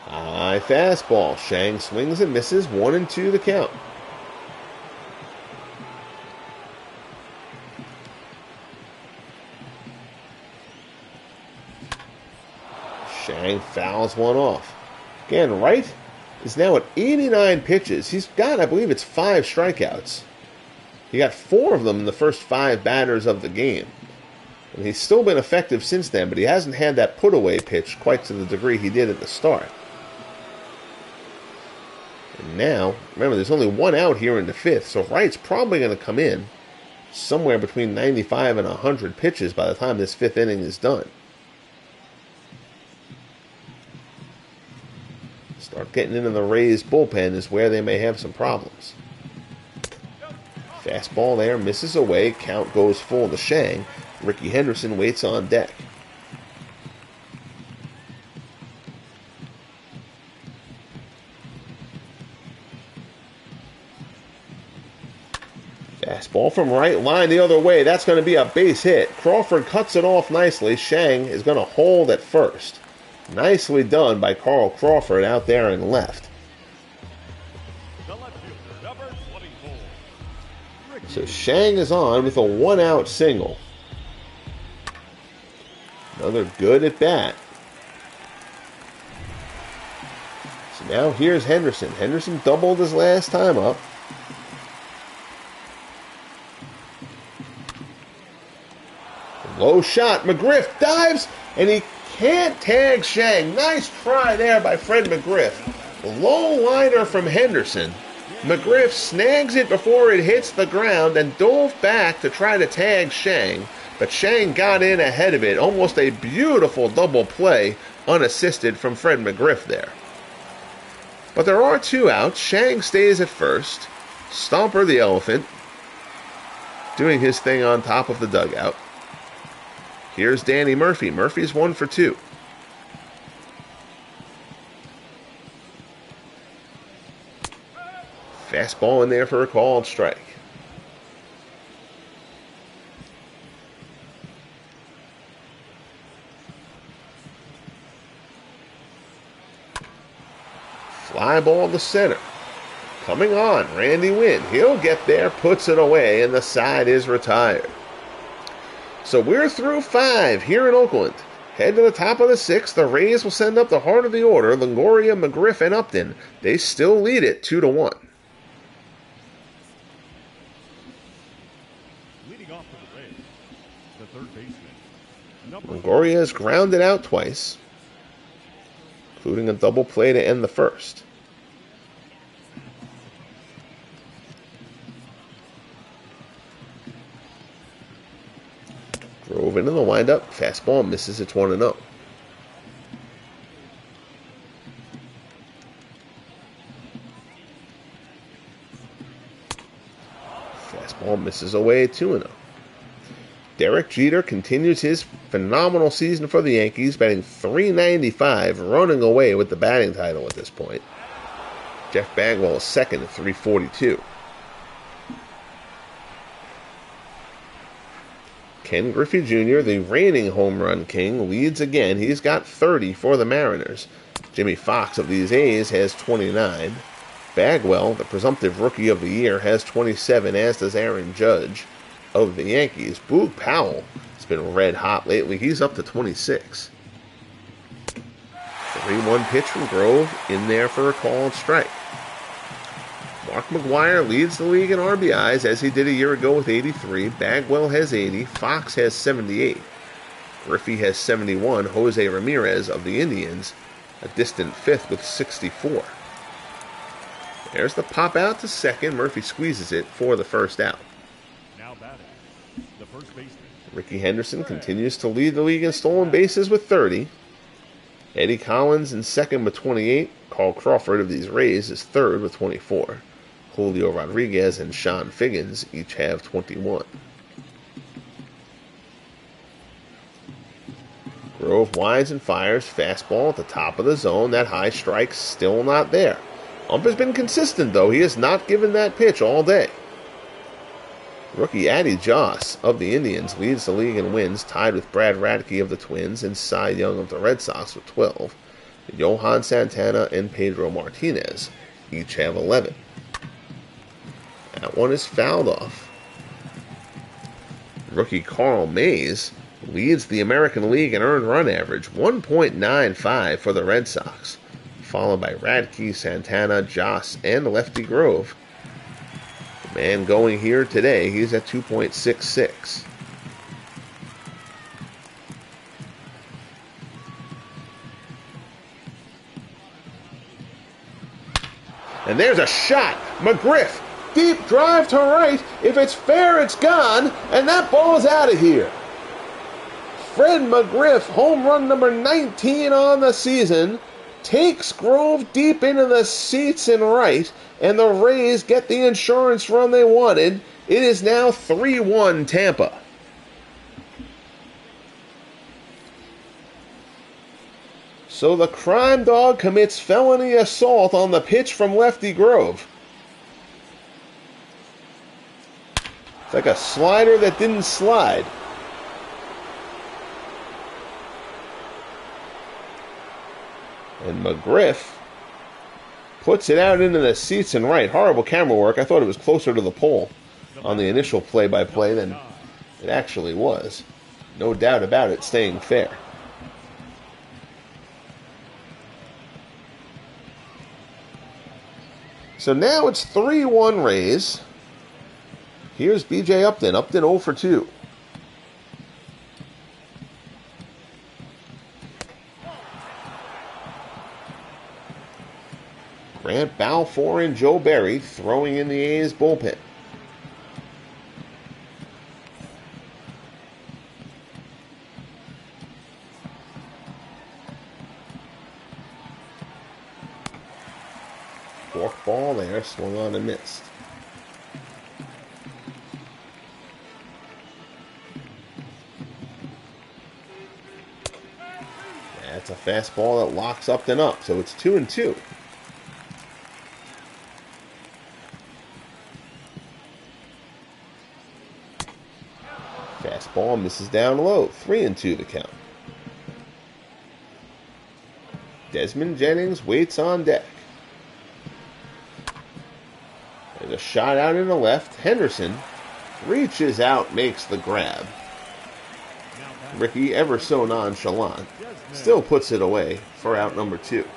A: High fastball. Shang swings and misses. 1-2 the count. Shang fouls one off. Again, Wright is now at 89 pitches. He's got, I believe it's 5 strikeouts. He got 4 of them in the first 5 batters of the game. And he's still been effective since then, but he hasn't had that put-away pitch quite to the degree he did at the start. And now, remember, there's only 1 out here in the 5th, so Wright's probably going to come in somewhere between 95 and 100 pitches by the time this 5th inning is done. Start getting into the Rays bullpen is where they may have some problems. Fastball there, misses away. Count goes full to Shang. Ricky Henderson waits on deck. Fastball from right, line the other way. That's going to be a base hit. Crawford cuts it off nicely. Shang is going to hold at first. Nicely done by Carl Crawford out there in left. So Shang is on with a 1-out single. Another good at bat. So now here's Henderson. Henderson doubled his last time up. Low shot. McGriff dives, and he can't tag Shang. Nice try there by Fred McGriff. Low liner from Henderson. McGriff snags it before it hits the ground and dove back to try to tag Shang, but Shang got in ahead of it. Almost a beautiful double play, unassisted from Fred McGriff there. But there are 2 outs. Shang stays at first. Stomper the elephant doing his thing on top of the dugout. Here's Danny Murphy. Murphy's 1 for 2. Fastball in there for a called strike. Fly ball to center. Coming on, Randy Wynn. He'll get there, puts it away, and the side is retired. So we're through 5 here in Oakland. Head to the top of the 6th. The Rays will send up the heart of the order. Longoria, McGriff, and Upton. They still lead it 2-1.
B: Leading off for the Rays, the third baseman.
A: Longoria has grounded out twice, including a double play to end the first. Grove into the windup. Fastball misses. It's 1-0. Fastball misses away at 2-0. Derek Jeter continues his phenomenal season for the Yankees, batting .395, running away with the batting title at this point. Jeff Bagwell is second at .342. Ken Griffey Jr., the reigning home run king, leads again. He's got 30 for the Mariners. Jimmy Fox of these A's has 29. Bagwell, the presumptive Rookie of the Year, has 27, as does Aaron Judge of the Yankees. Boog Powell has been red hot lately. He's up to 26. 3-1 pitch from Grove, in there for a called strike. Mark McGwire leads the league in RBIs, as he did a year ago with 83. Bagwell has 80. Fox has 78. Griffey has 71. Jose Ramirez of the Indians, a distant 5th with 64. There's the pop out to second. Murphy squeezes it for the first out.
B: Now batting, the first baseman.
A: Ricky Henderson continues to lead the league in stolen bases with 30. Eddie Collins in second with 28. Carl Crawford of these Rays is third with 24. Julio Rodriguez and Sean Figgins each have 21. Grove winds and fires. Fastball at the top of the zone. That high strike's still not there. Ump has been consistent, though. He has not given that pitch all day. Rookie Addy Joss of the Indians leads the league in wins, tied with Brad Radke of the Twins and Cy Young of the Red Sox with 12. Johan Santana and Pedro Martinez each have 11. That one is fouled off. Rookie Carl Mays leads the American League in earned run average, 1.95 for the Red Sox, followed by Radke, Santana, Joss, and Lefty Grove. The man going here today, he's at 2.66. And there's a shot. McGriff, deep drive to right. If it's fair, it's gone. And that ball's out of here. Fred McGriff, home run number 19 on the season, takes Grove deep into the seats in right, and the Rays get the insurance run they wanted. It is now 3-1 Tampa. So the crime dog commits felony assault on the pitch from Lefty Grove. It's like a slider that didn't slide. And McGriff puts it out into the seats and right. Horrible camera work. I thought it was closer to the pole on the initial play-by-play than it actually was. No doubt about it, staying fair. So now it's 3-1 Rays. Here's B.J. Upton. Upton 0 for 2. Grant Balfour and Joe Barry throwing in the A's bullpen. Fourth ball there, swung on and missed. That's a fastball that locks Upton up, so it's 2-2. Fastball misses down low, 3-2 the count. Desmond Jennings waits on deck. There's a shot out in the left. Henderson reaches out, makes the grab. Ricky, ever so nonchalant, still puts it away for out number 2.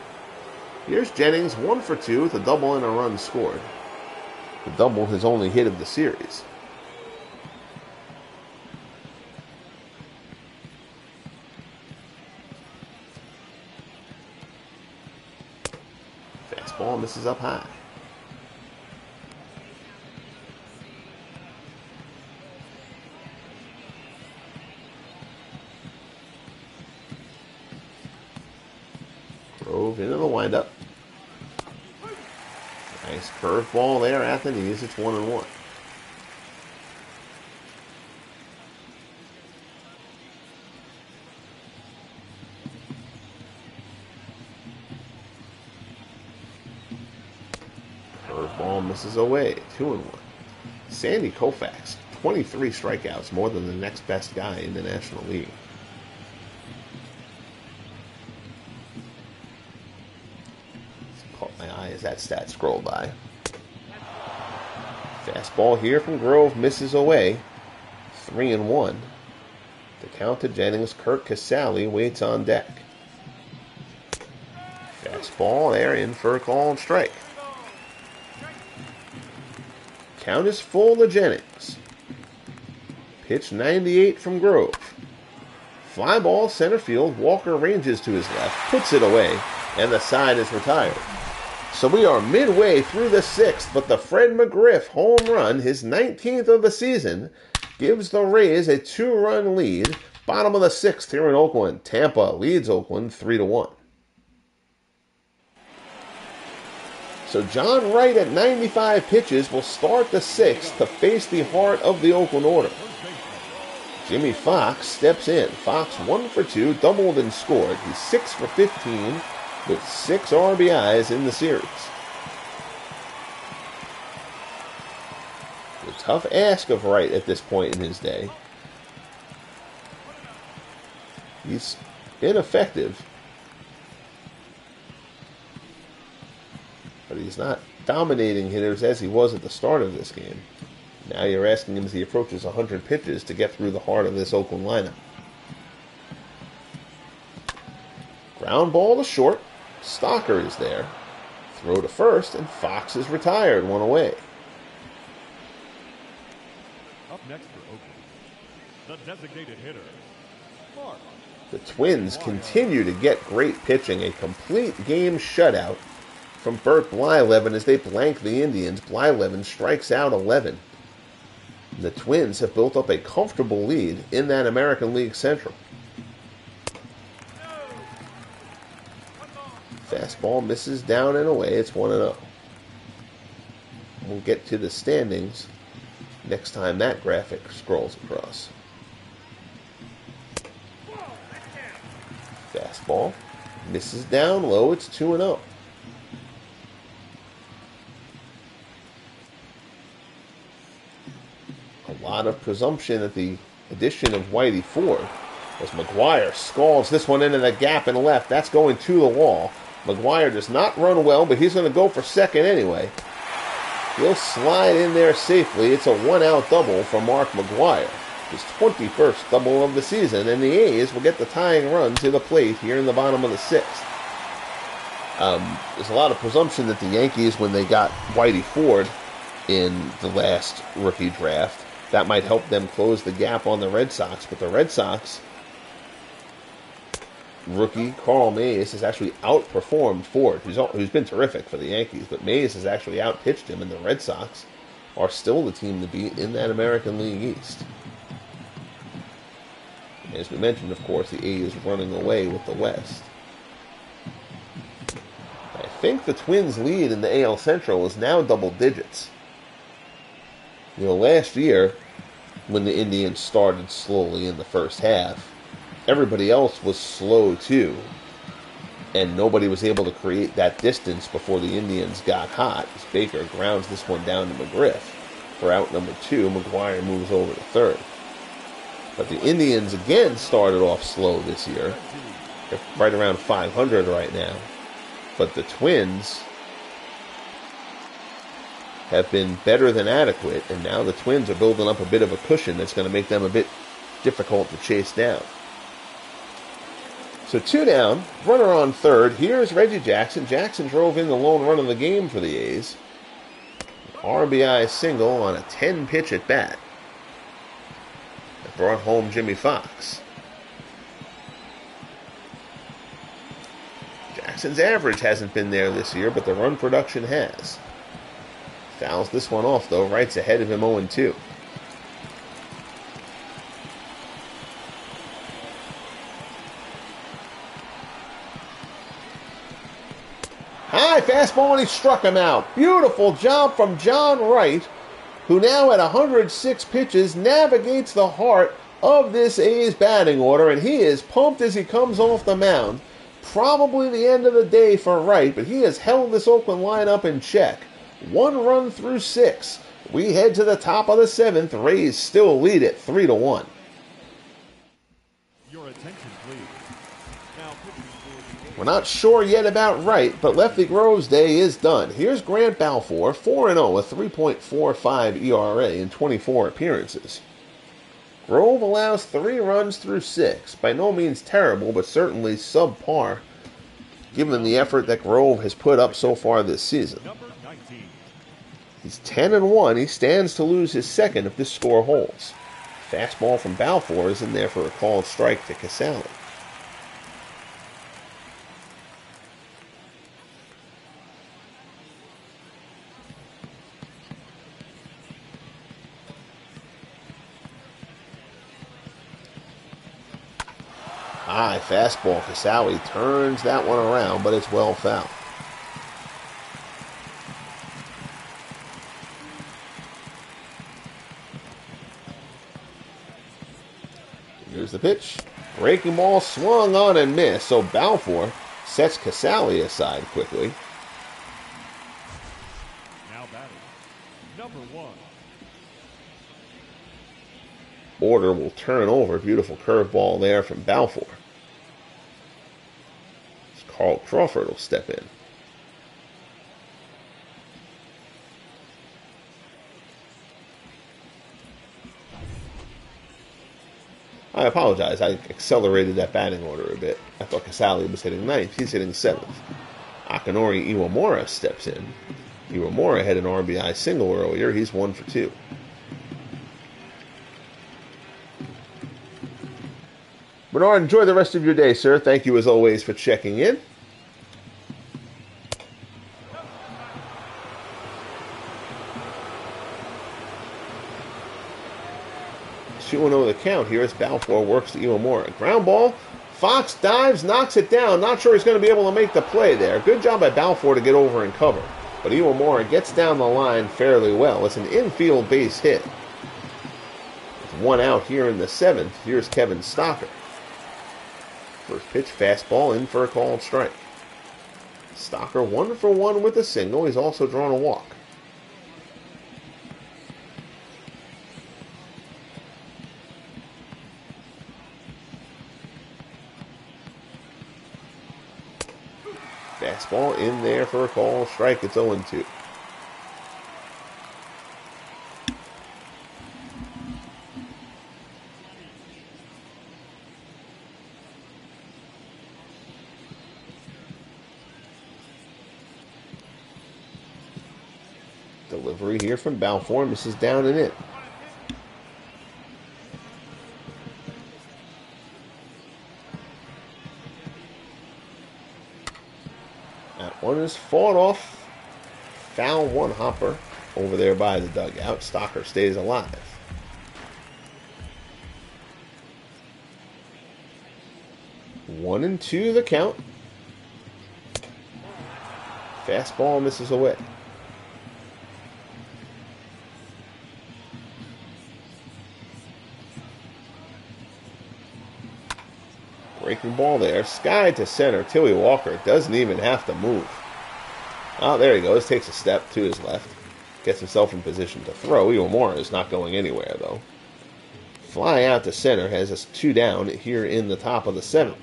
A: Here's Jennings, 1 for 2 with a double and a run scored. The double, his only hit of the series. Fastball misses up high. Grove into the windup. Nice curveball there at the knees. It's 1-1. Curveball misses away. 2-1. Sandy Koufax, 23 strikeouts, more than the next best guy in the National League. Caught my eye as that stat scrolled by. Fastball here from Grove misses away. 3-1. The count to Jennings. Kurt Casale waits on deck. Fastball there in for a call and strike. Count is full to Jennings. Pitch 98 from Grove. Fly ball center field. Walker ranges to his left, puts it away, and the side is retired. So we are midway through the 6th, but the Fred McGriff home run, his 19th of the season, gives the Rays a 2-run lead. Bottom of the 6th here in Oakland. Tampa leads Oakland 3-1. So John Wright at 95 pitches will start the 6th to face the heart of the Oakland order. Jimmy Fox steps in. Fox 1 for 2, doubled and scored. He's 6 for 15 with 6 RBIs in the series. A tough ask of Wright at this point in his day. He's been effective, but he's not dominating hitters as he was at the start of this game. Now you're asking him as he approaches 100 pitches to get through the heart of this Oakland lineup. Ground ball to short. Stocker is there. Throw to first, and Fox is retired, 1 away.
B: Up next for Oakland, the designated hitter, Mark.
A: The Twins continue to get great pitching. A complete game shutout from Burt Blyleven as they blank the Indians. Blyleven strikes out 11. The Twins have built up a comfortable lead in that American League Central. Fastball misses down and away. It's 1-0. We'll get to the standings next time that graphic scrolls across. Fastball misses down low. It's 2-0. A lot of presumption at the addition of Whitey Ford as McGuire scalds this one into the gap and left. That's going to the wall. McGuire does not run well, but he's going to go for second anyway. He'll slide in there safely. It's a 1-out double for Mark McGuire. His 21st double of the season, and the A's will get the tying run to the plate here in the bottom of the 6th. There's a lot of presumption that the Yankees, when they got Whitey Ford in the last rookie draft, that might help them close the gap on the Red Sox. But the Red Sox, rookie Carl Mays has actually outperformed Ford, who's been terrific for the Yankees. But Mays has actually outpitched him, and the Red Sox are still the team to beat in that American League East. As we mentioned, of course, the A's running away with the West. I think the Twins' lead in the AL Central is now double digits. You know, last year, when the Indians started slowly in the first half, everybody else was slow too, and nobody was able to create that distance before the Indians got hot. As Baker grounds this one down to McGriff for out number 2. McGuire moves over to third. But the Indians again started off slow this year. They're right around 500 right now. But the Twins have been better than adequate, and now the Twins are building up a bit of a cushion that's going to make them a bit difficult to chase down. So 2 down, runner on third. Here's Reggie Jackson. Jackson drove in the lone run of the game for the A's. RBI single on a 10-pitch at bat. That brought home Jimmy Fox. Jackson's average hasn't been there this year, but the run production has. Fouls this one off, though. Wright's ahead of him 0-2. High fastball, and he struck him out. Beautiful job from John Wright, who now at 106 pitches navigates the heart of this A's batting order, and he is pumped as he comes off the mound. Probably the end of the day for Wright, but he has held this Oakland lineup in check. 1 run through 6. We head to the top of the 7th. Rays still lead it 3-1.
B: Your attention, please. Now pitching for the A's.
A: We're not sure yet about Wright, but Lefty Grove's day is done. Here's Grant Balfour, 4-0, a 3.45 ERA in 24 appearances. Grove allows 3 runs through 6. By no means terrible, but certainly subpar, given the effort that Grove has put up so far this season.
B: Number 19.
A: He's 10-1. He stands to lose his second if this score holds. Fastball from Balfour is in there for a called strike to Casale. High fastball. Casale turns that one around, but it's well fouled. Here's the pitch. Breaking ball swung on and missed, so Balfour sets Casale aside quickly.
B: Now batting. Number 1.
A: Order will turn over. Beautiful curveball there from Balfour. Carl Crawford will step in. I apologize. I accelerated that batting order a bit. I thought Casale was hitting 9th. He's hitting 7th. Akinori Iwamura steps in. Iwamura had an RBI single earlier. He's 1 for 2. Bernard, enjoy the rest of your day, sir. Thank you, as always, for checking in. Two and 0 the count here as Balfour works to Iwamura. Ground ball. Fox dives, knocks it down. Not sure he's going to be able to make the play there. Good job by Balfour to get over and cover. But Iwamura gets down the line fairly well. It's an infield base hit. With 1 out here in the 7th. Here's Kevin Stocker. First pitch, fastball in for a called strike. Stocker 1 for 1 with a single. He's also drawn a walk. Fastball in there for a called strike. It's 0-2. Delivery here from Balfour. Misses down and in. That one is fought off. Foul one hopper over there by the dugout. Stocker stays alive. One and 2 the count. Fastball misses away. Breaking ball there. Sky to center. Tilly Walker doesn't even have to move. Oh, there he goes. Takes a step to his left. Gets himself in position to throw. Iwamura is not going anywhere, though. Fly out to center. Has us 2 down here in the top of the 7th.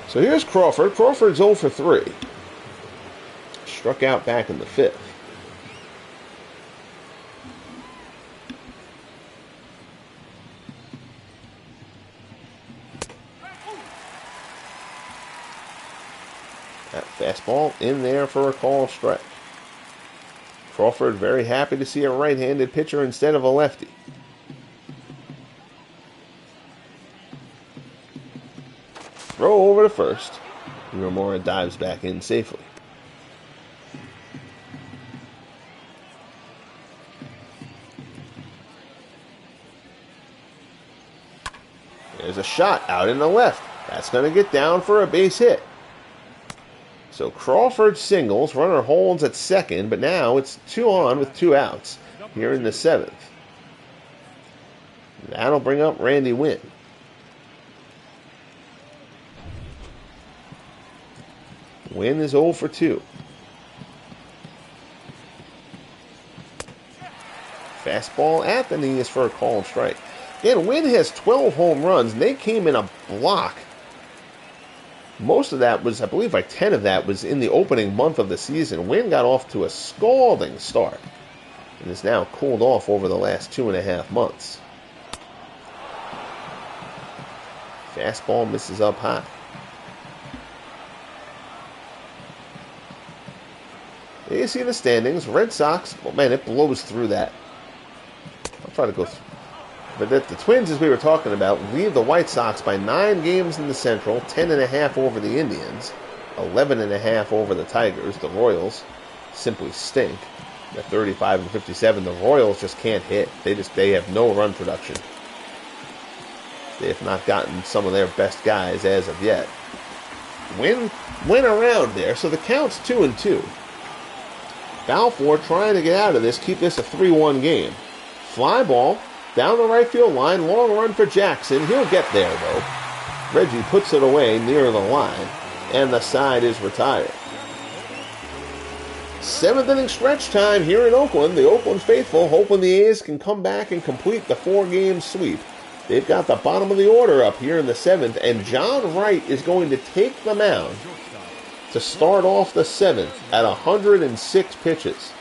A: So here's Crawford. Crawford's 0 for 3. Struck out back in the 5th. Fastball in there for a called strike. Crawford very happy to see a right-handed pitcher instead of a lefty. Throw over to first. Uemura dives back in safely. There's a shot out in the left. That's going to get down for a base hit. So Crawford singles, runner holds at second, but now it's 2 on with 2 outs here in the 7th. That'll bring up Randy Winn. Winn is 0 for 2. Fastball at the knees for a called strike. Again, Winn has 12 home runs, and they came in a block. Most of that was, I believe, like 10 of that was in the opening month of the season. Winn got off to a scalding start and has now cooled off over the last 2.5 months. Fastball misses up high. There you see the standings. Red Sox, well, man, it blows through that. I'll try to go through. But the Twins, as we were talking about, lead the White Sox by 9 games in the Central, 10.5 over the Indians, 11.5 over the Tigers. The Royals simply stink. At 35 and 57, the Royals just can't hit. They have no run production. They have not gotten some of their best guys as of yet. Win around there, so the count's 2-2. Balfour trying to get out of this, keep this a 3-1 game. Fly ball down the right field line, long run for Jackson. He'll get there, though. Reggie puts it away near the line, and the side is retired. 7th inning stretch time here in Oakland. The Oakland faithful hoping the A's can come back and complete the 4-game sweep. They've got the bottom of the order up here in the 7th, and John Wright is going to take the mound to start off the 7th at 106 pitches.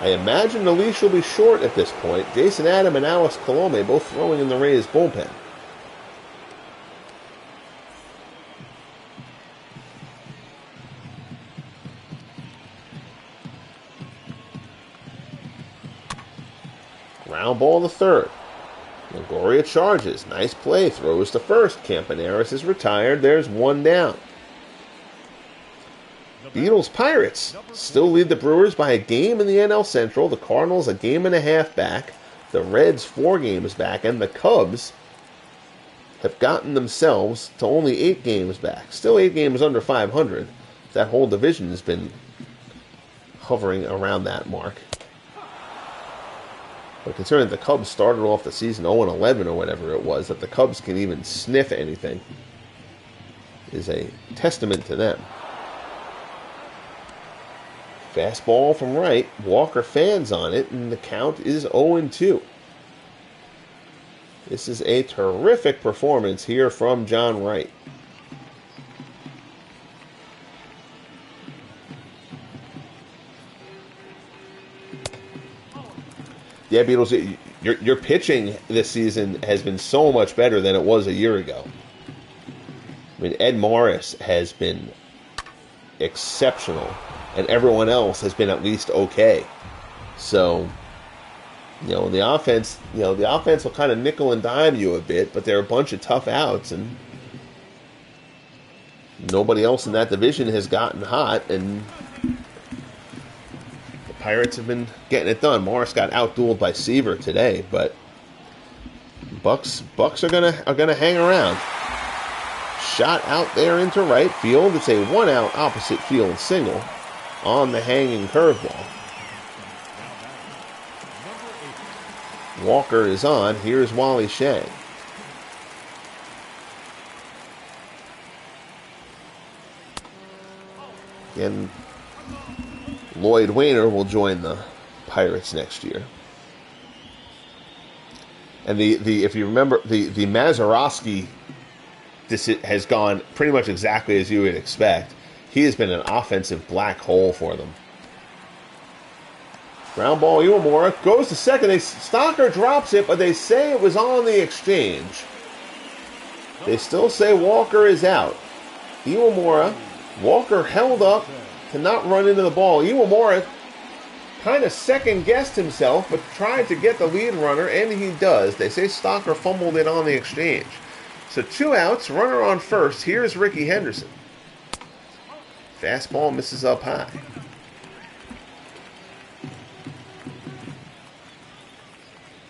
A: I imagine the leash will be short at this point. Jason Adam and Alex Colome both throwing in the Rays bullpen. Ground ball to third. Longoria charges. Nice play. Throws to first. Campaneris is retired. There's 1 down. Beatles Pirates still lead the Brewers by a game in the NL Central. The Cardinals a game and a half back. The Reds 4 games back. And the Cubs have gotten themselves to only 8 games back. Still 8 games under 500. That whole division has been hovering around that mark. But considering the Cubs started off the season 0-11 or whatever it was, that the Cubs can even sniff anything is a testament to them. Fastball from right. Walker fans on it, and the count is 0-2. This is a terrific performance here from John Wright. Yeah, Beatles, your pitching this season has been so much better than it was a year ago. I mean, Ed Morris has been exceptional, and everyone else has been at least okay. So, the offense will kind of nickel and dime you a bit, but there are a bunch of tough outs, and nobody else in that division has gotten hot, and the Pirates have been getting it done. Morris got outdueled by Seaver today, but Bucks are gonna hang around. Shot out there into right field. It's a 1-out opposite field single on the hanging curveball. Walker is on. Here's Wally Shang. Again, Lloyd Wainer will join the Pirates next year. And the if you remember, the Mazeroski, this has gone pretty much exactly as you would expect. He has been an offensive black hole for them. Ground ball, Uemura goes to second. Stocker drops it, but they say it was on the exchange. They still say Walker is out. Iwamura, Walker held up to not run into the ball. Iwamura kind of second-guessed himself, but tried to get the lead runner, and he does. They say Stocker fumbled it on the exchange. So 2 outs, runner on first. Here's Ricky Henderson. Fastball misses up high.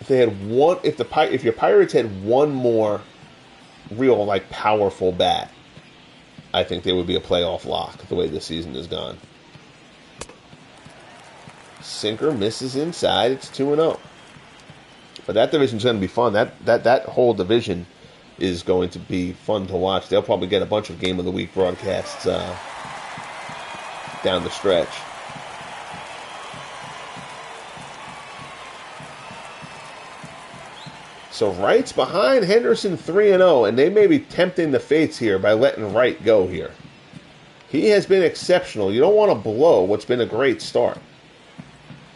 A: If they had one, if your Pirates had one more real, like, powerful bat, I think they would be a playoff lock the way this season has gone. Sinker misses inside. It's 2-0. But that division's going to be fun. That whole division is going to be fun to watch. They'll probably get a bunch of Game of the Week broadcasts down the stretch. So Wright's behind Henderson 3-0, and they may be tempting the fates here by letting Wright go here. He has been exceptional. You don't want to blow what's been a great start.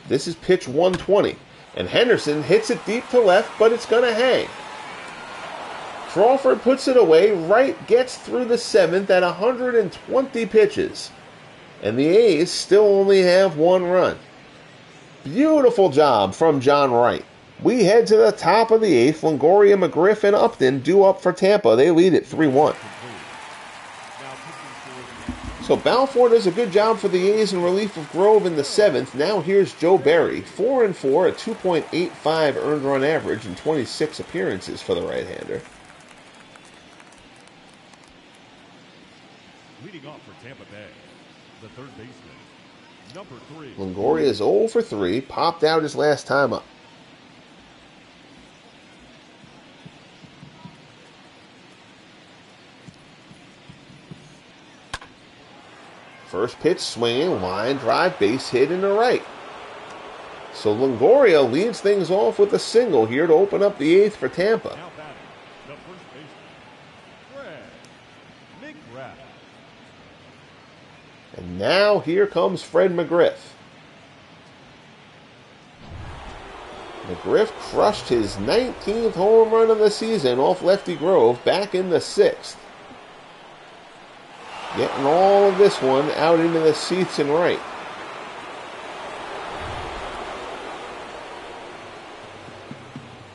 A: This is pitch 120, and Henderson hits it deep to left, but it's going to hang. Crawford puts it away. Wright gets through the 7th at 120 pitches, and the A's still only have 1 run. Beautiful job from John Wright. We head to the top of the 8th. Longoria, McGriff, and Upton due up for Tampa. They lead it 3-1. So Balfour does a good job for the A's in relief of Grove in the 7th. Now here's Joe Barry, 4-4, a 2.85 earned run average in 26 appearances for the right-hander.
B: Leading off for Tampa Bay, the third baseman, number 3.
A: Longoria is 0 for 3, popped out his last time up. First pitch swinging, line drive, base hit in the right. So Longoria leads things off with a single here to open up the 8th for Tampa.
B: Now batting, the first baseman, Fred McGriff.
A: And now here comes Fred McGriff. McGriff crushed his 19th home run of the season off Lefty Grove back in the 6th. Getting all of this one out into the seats and right.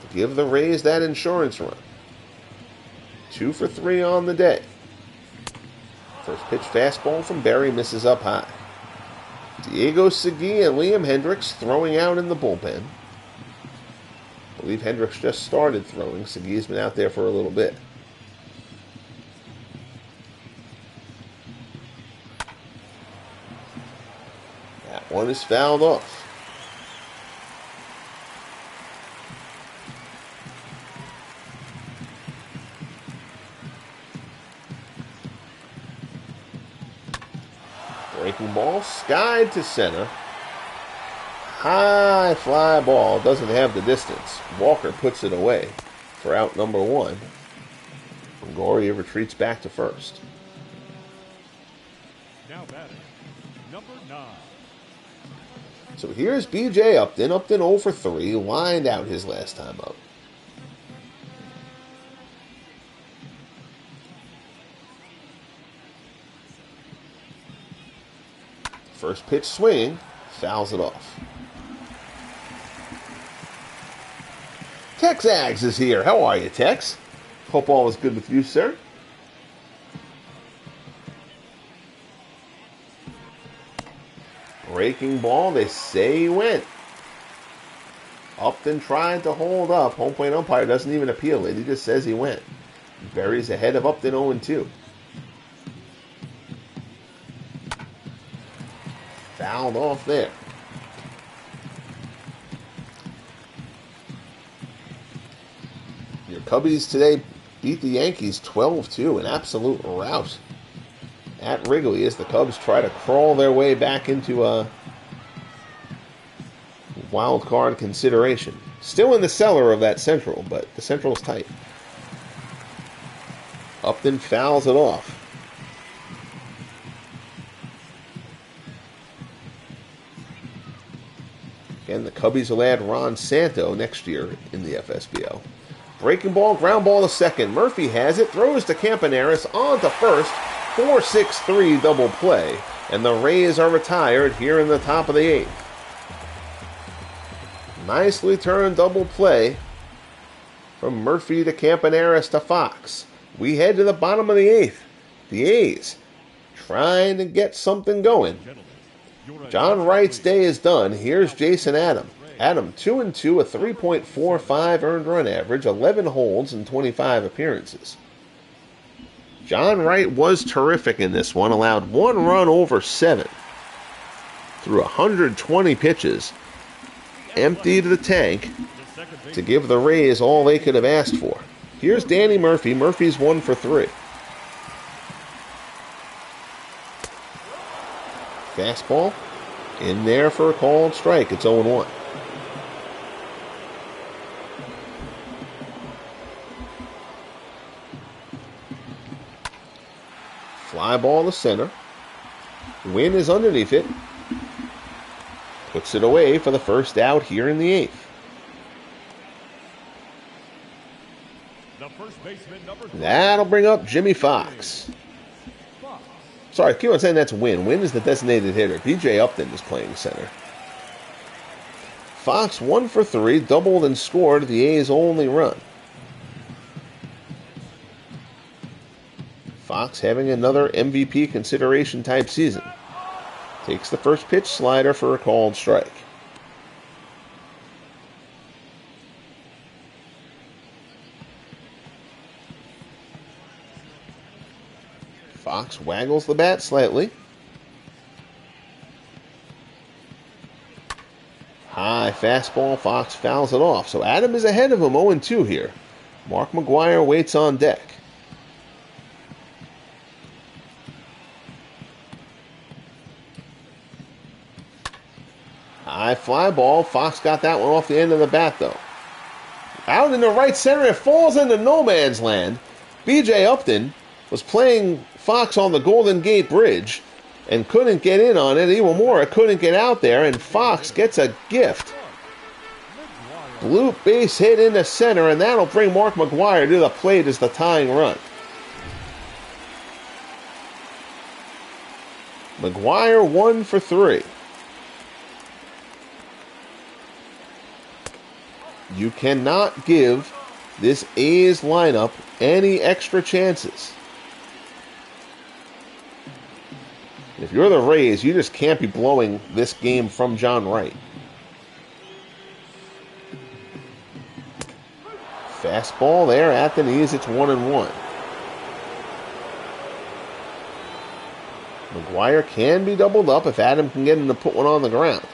A: To give the Rays that insurance run. 2 for 3 on the day. First pitch fastball from Barry misses up high. Diego Segui and Liam Hendricks throwing out in the bullpen. I believe Hendricks just started throwing. Segui's been out there for a little bit. One is fouled off. Breaking ball, skied to center. High fly ball, doesn't have the distance. Walker puts it away for out number 1. Longoria retreats back to first.
B: Now batting, number 9.
A: So here's B.J. Upton. Upton 0 for 3, lined out his last time up. First pitch swinging, fouls it off. Tex Aggs is here. How are you, Tex? Hope all is good with you, sir. Breaking ball, they say he went. Upton tried to hold up. Home plate umpire doesn't even appeal it. He just says he went. Berry's ahead of Upton 0-2. Fouled off there. Your Cubbies today beat the Yankees 12-2, an absolute rout at Wrigley as the Cubs try to crawl their way back into a wild card consideration. Still in the cellar of that Central, but the Central's tight. Upton fouls it off. Again, the Cubbies will add Ron Santo next year in the FSBL. Breaking ball, ground ball to second. Murphy has it, throws to Campaneris on to first. 4-6-3 double play. And the Rays are retired here in the top of the 8th. Nicely turned double play from Murphy to Campaneris to Fox. We head to the bottom of the 8th. The A's trying to get something going. John Wright's day is done. Here's Jason Adam. Adam 2-2, a 3.45 earned run average, 11 holds in 25 appearances. John Wright was terrific in this one, allowed 1 run over 7 through 120 pitches, emptied the tank to give the Rays all they could have asked for. Here's Danny Murphy. Murphy's 1 for 3. Fastball in there for a called strike. It's 0-1. Fly ball to center. Wynn is underneath it. Puts it away for the first out here in the 8th. That'll bring up Jimmy Fox. Sorry, I keep on saying that's Wynn. Wynn is the designated hitter. BJ Upton is playing center. Fox 1 for 3, doubled and scored the A's only run. Fox having another MVP consideration type season. Takes the first pitch slider for a called strike. Fox waggles the bat slightly. High fastball, Fox fouls it off. So Adam is ahead of him, 0-2 here. Mark McGwire waits on deck. High fly ball. Fox got that one off the end of the bat, though. Out in the right center, it falls into no man's land. B.J. Upton was playing Fox on the Golden Gate Bridge and couldn't get in on it. Iwamura couldn't get out there, and Fox gets a gift. Blue base hit into center, and that'll bring Mark McGwire to the plate as the tying run. McGwire 1 for 3. You cannot give this A's lineup any extra chances. If you're the Rays, you just can't be blowing this game from John Wright. Fastball there at the knees. It's 1-1. McGwire can be doubled up if Adam can get him to put one on the ground.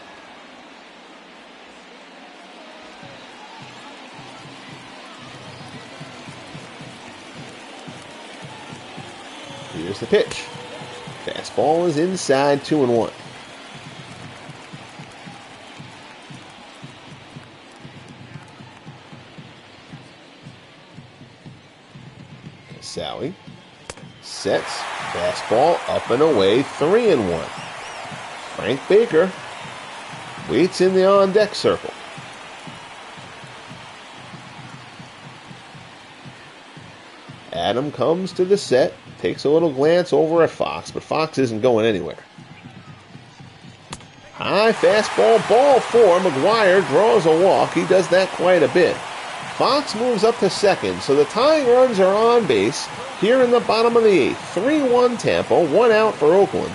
A: Here's the pitch. Fastball is inside, 2-1. Casali sets, fastball up and away, 3-1. Frank Baker waits in the on-deck circle. Adam comes to the set, takes a little glance over at Fox, but Fox isn't going anywhere. High fastball, ball 4. McGwire draws a walk. He does that quite a bit. Fox moves up to second, so the tying runs are on base here in the bottom of the 8th. 3-1 Tampa, 1 out for Oakland.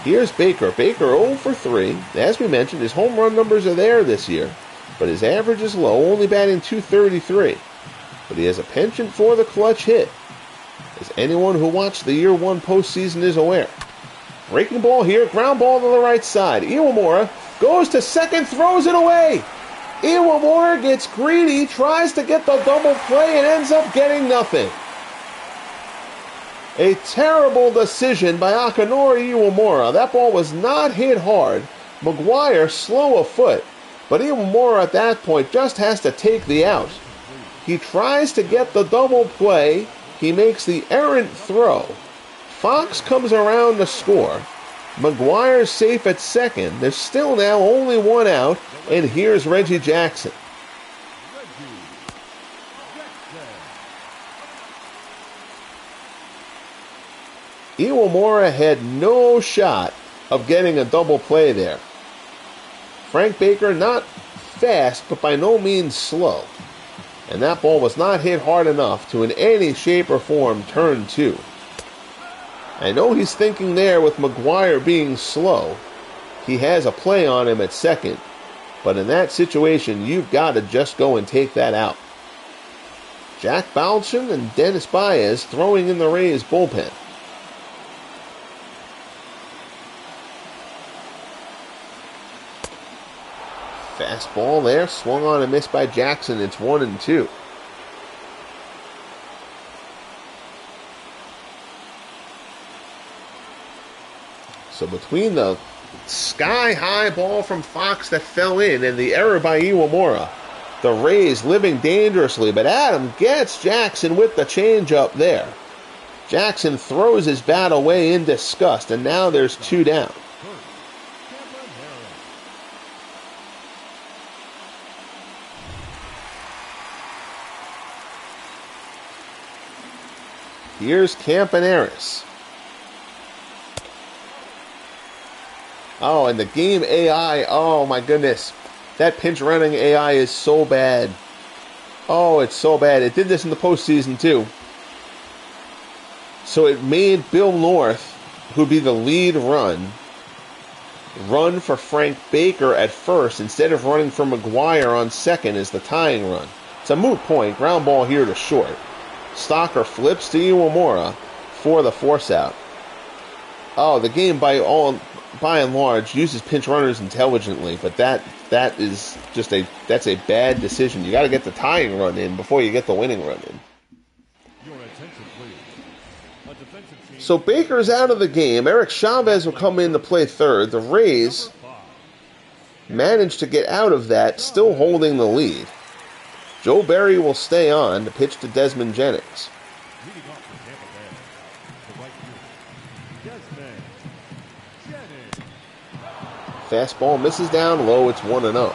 A: Here's Baker. Baker 0 for 3. As we mentioned, his home run numbers are there this year, but his average is low, only batting .233. But he has a penchant for the clutch hit, as anyone who watched the Year 1 postseason is aware. Breaking ball here, ground ball to the right side. Iwamura goes to second, throws it away. Iwamura gets greedy, tries to get the double play, and ends up getting nothing. A terrible decision by Akinori Iwamura. That ball was not hit hard. McGwire slow of foot, but Iwamura at that point just has to take the out. He tries to get the double play. He makes the errant throw. Fox comes around to score. McGwire's safe at second. There's still now only 1 out, and here's Reggie Jackson. Iwamura had no shot of getting a double play there. Frank Baker not fast, but by no means slow. And that ball was not hit hard enough to in any shape or form turn two. I know he's thinking there with McGuire being slow. He has a play on him at second. But in that situation, you've got to just go and take that out. Jack Balchin and Dennis Baez throwing in the Rays bullpen. Fastball there, swung on and missed by Jackson. It's 1-2. So between the sky-high ball from Fox that fell in and the error by Iwamura, the Rays living dangerously, but Adam gets Jackson with the changeup there. Jackson throws his bat away in disgust, and now there's 2 down. Here's Campaneris. Oh, and the game AI, oh my goodness. That pinch running AI is so bad. Oh, it's so bad. It did this in the postseason too. So it made Bill North, who'd be the lead run for Frank Baker at first instead of running for McGuire on second as the tying run. It's a moot point. Ground ball here to short. Stocker flips to Iwamura for the force out. Oh, the game by and large uses pinch runners intelligently, but that is just that's a bad decision. You got to get the tying run in before you get the winning run in. So Baker's out of the game. Eric Chavez will come in to play third. The Rays managed to get out of that, still holding the lead. Joe Barry will stay on to pitch to Desmond Jennings. Fastball misses down low. It's 1-0.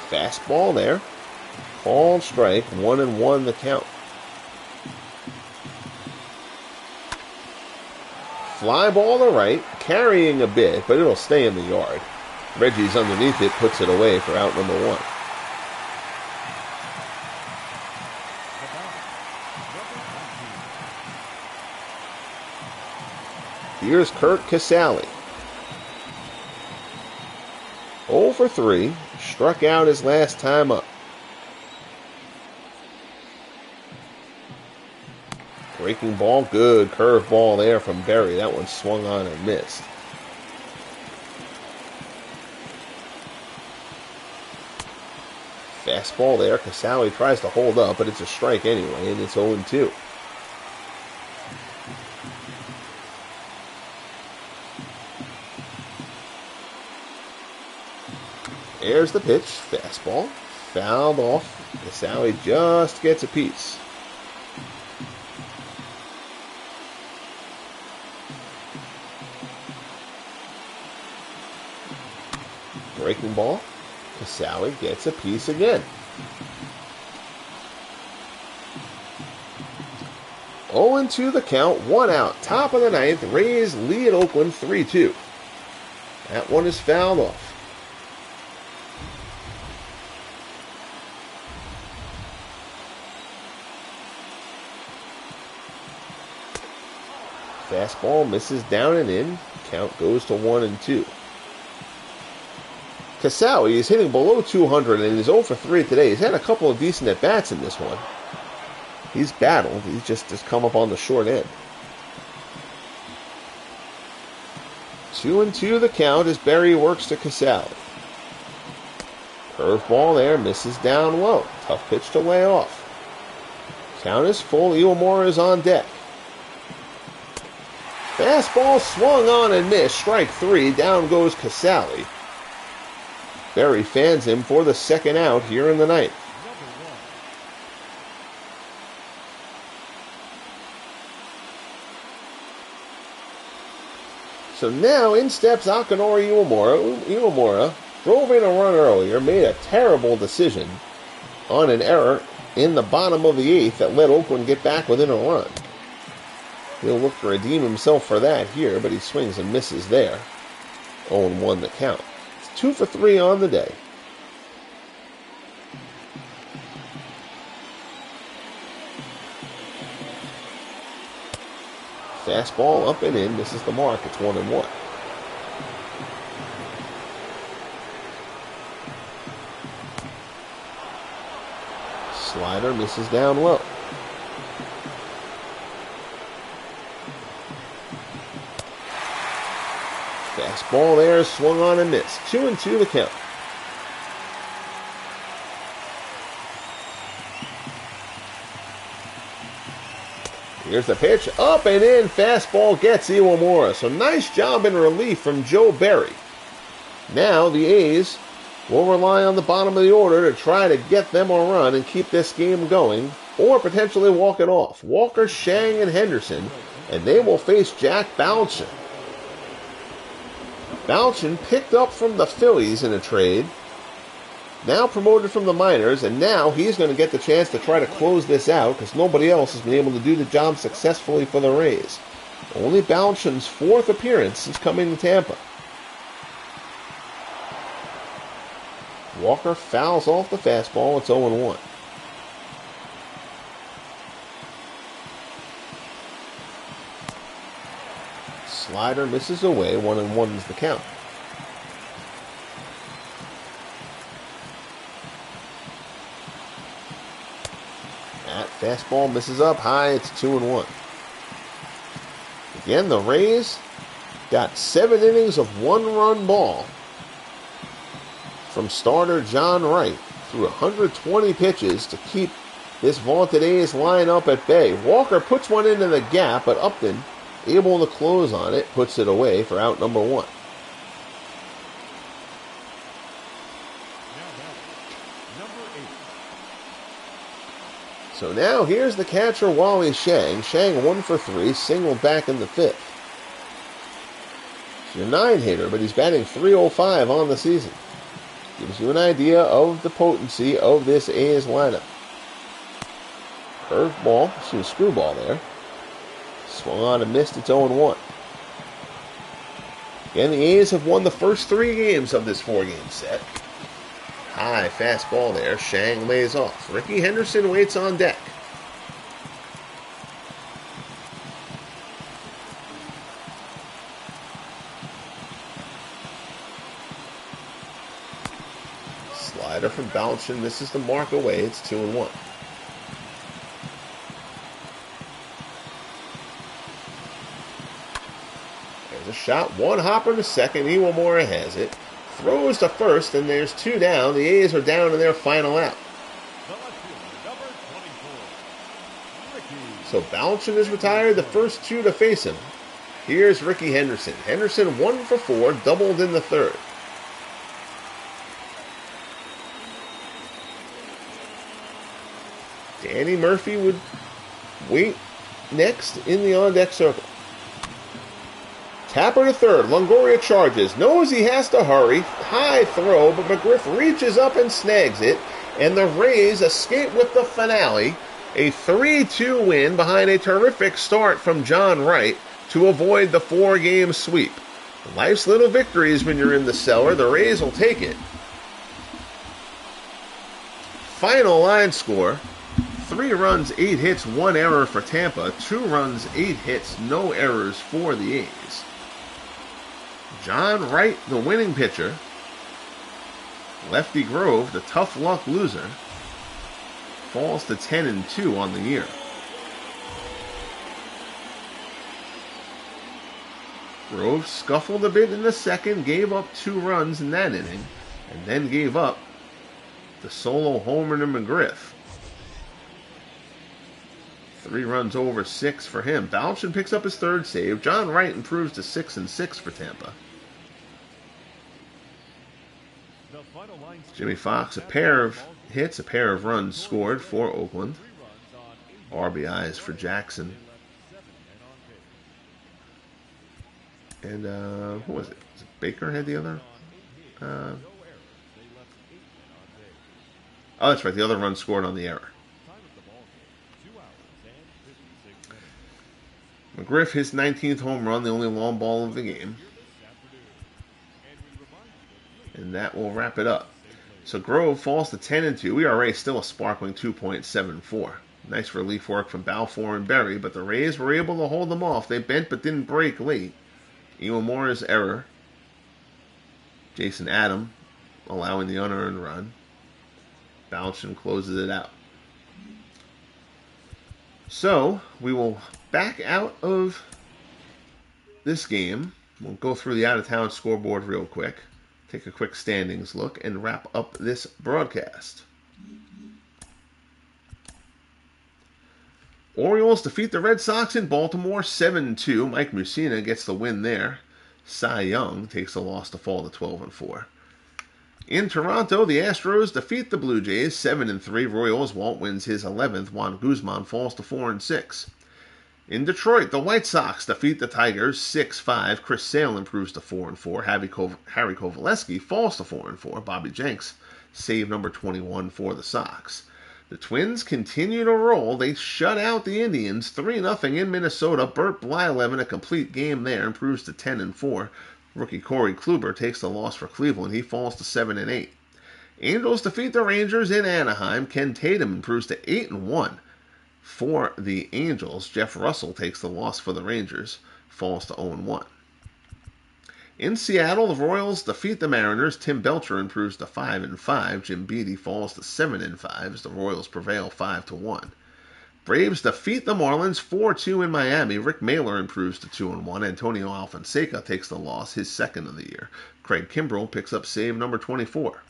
A: Fastball there. Called strike. 1-1 the count. Fly ball to right. Carrying a bit, but it'll stay in the yard. Reggie's underneath it, puts it away for out number 1. Here's Kurt Casale. 0 for 3. Struck out his last time up. Breaking ball, good. Curve ball there from Berry. That one swung on and missed. Fastball there. Casale tries to hold up, but it's a strike anyway, and it's 0-2. There's the pitch. Fastball. Fouled off. Casale just gets a piece. Breaking ball. Casale gets a piece again. 0-2 the count. 1 out. Top of the ninth. Rays lead Oakland 3-2. That one is fouled off. Fastball misses down and in. Count goes to 1-2. Casale is hitting below 200 and he's 0 for 3 today. He's had a couple of decent at-bats in this one. He's battled. He's just come up on the short end. 2-2 the count as Berry works to Casale. Curveball there, misses down low. Tough pitch to lay off. Count is full. Iwamura is on deck. Fastball swung on and missed. Strike 3. Down goes Casale. Berry fans him for the second out here in the ninth. So now in steps Akinori Iwamura. Iwamura drove in a run earlier, made a terrible decision, on an error in the bottom of the 8th that let Oakland get back within a run. He'll look to redeem himself for that here, but he swings and misses there. 0-1 the count. It's 2 for 3 on the day. Fastball up and in, misses the mark. It's 1-1. Slider misses down low. Fastball there, swung on and missed. 2-2 the count. Here's the pitch, up and in, fastball gets Iwamura. So nice job in relief from Joe Berry. Now the A's will rely on the bottom of the order to try to get them a run and keep this game going, or potentially walk it off. Walker, Shang, and Henderson, and they will face Jack Bounchin. Bounchin picked up from the Phillies in a trade, now promoted from the minors, and now he's going to get the chance to try to close this out because nobody else has been able to do the job successfully for the Rays. Only Bounchin's 4th appearance since coming to Tampa. Walker fouls off the fastball. It's 0-1. Slider misses away. 1-1 is the count. That fastball misses up high. It's 2-1. Again, the Rays got 7 innings of 1-run ball from starter John Wright through 120 pitches to keep this vaunted A's lineup at bay. Walker puts one into the gap, but Upton, able to close on it, puts it away for out number 1. So now here's the catcher, Wally Shang. Shang 1 for 3, singled back in the 5th. He's your 9-hitter, but he's batting .305 on the season. Gives you an idea of the potency of this A's lineup. Curveball, screwball there. Swung on and missed. It's 0-1. Again, the A's have won the first 3 games of this 4-game set. High fastball there. Shang lays off. Ricky Henderson waits on deck. Slider from Bounchin misses the mark away. It's 2-1. There's a shot. One hopper to second. Iwamura has it. Throws to first, and there's 2 down. The A's are down in their final out. So Bounchin is retired, the first 2 to face him. Here's Ricky Henderson. Henderson 1 for 4, doubled in the 3rd. Danny Murphy would wait next in the on-deck circle. Tapper to 3rd. Longoria charges. Knows he has to hurry. High throw, but McGriff reaches up and snags it. And the Rays escape with the finale. A 3-2 win behind a terrific start from John Wright to avoid the 4-game sweep. Life's little victories when you're in the cellar. The Rays will take it. Final line score. 3 runs, 8 hits, 1 error for Tampa. 2 runs, 8 hits, no errors for the A's. John Wright, the winning pitcher. Lefty Grove, the tough luck loser, falls to 10-2 on the year. Grove scuffled a bit in the 2nd, gave up 2 runs in that inning, and then gave up the solo homer to McGriff. 3 runs over 6 for him. Bounchin picks up his 3rd save. John Wright improves to 6-6 for Tampa. Jimmy Fox, a pair of hits, a pair of runs scored for Oakland. RBIs for Jackson. And who was it? Was it Baker had the other? Oh, that's right. The other run scored on the error.
B: Time of the ball game, 2 hours and 56 minutes.
A: McGriff, his 19th home run, the only long ball of the game.
B: Here this afternoon. And we remind you that
A: And that will wrap it up.
B: safely.
A: So Grove falls to 10-2. ERA still a sparkling 2.74. Nice relief work from Balfour and Berry, but the Rays were able to hold them off. They bent but didn't break late. Iwamora's error. Jason Adam allowing the unearned run. Balchin closes it out. So we will back out of this game. We'll go through the out-of-town scoreboard real quick, take a quick standings look, and wrap up this broadcast. Orioles defeat the Red Sox in Baltimore 7-2. Mike Mussina gets the win there. Cy Young takes the loss to fall to 12-4. In Toronto, the Astros defeat the Blue Jays 7-3. Roy Oswalt wins his 11th. Juan Guzman falls to 4-6. In Detroit, the White Sox defeat the Tigers 6-5. Chris Sale improves to 4-4. Harry Kovaleski falls to 4-4. Bobby Jenks save number 21 for the Sox. The Twins continue to roll. They shut out the Indians 3-0 in Minnesota. Burt Blyleven, a complete game there, improves to 10-4. Rookie Corey Kluber takes the loss for Cleveland. He falls to 7-8. Angels defeat the Rangers in Anaheim. Ken Tatum improves to 8-1 for the Angels. Jeff Russell takes the loss for the Rangers, falls to 0-1. In Seattle, the Royals defeat the Mariners. Tim Belcher improves to 5-5. Jim Beattie falls to 7-5 as the Royals prevail 5-1. Braves defeat the Marlins 4-2 in Miami. Rick Mailer improves to 2-1. Antonio Alfonseca takes the loss, his second of the year. Craig Kimbrell picks up save number 24.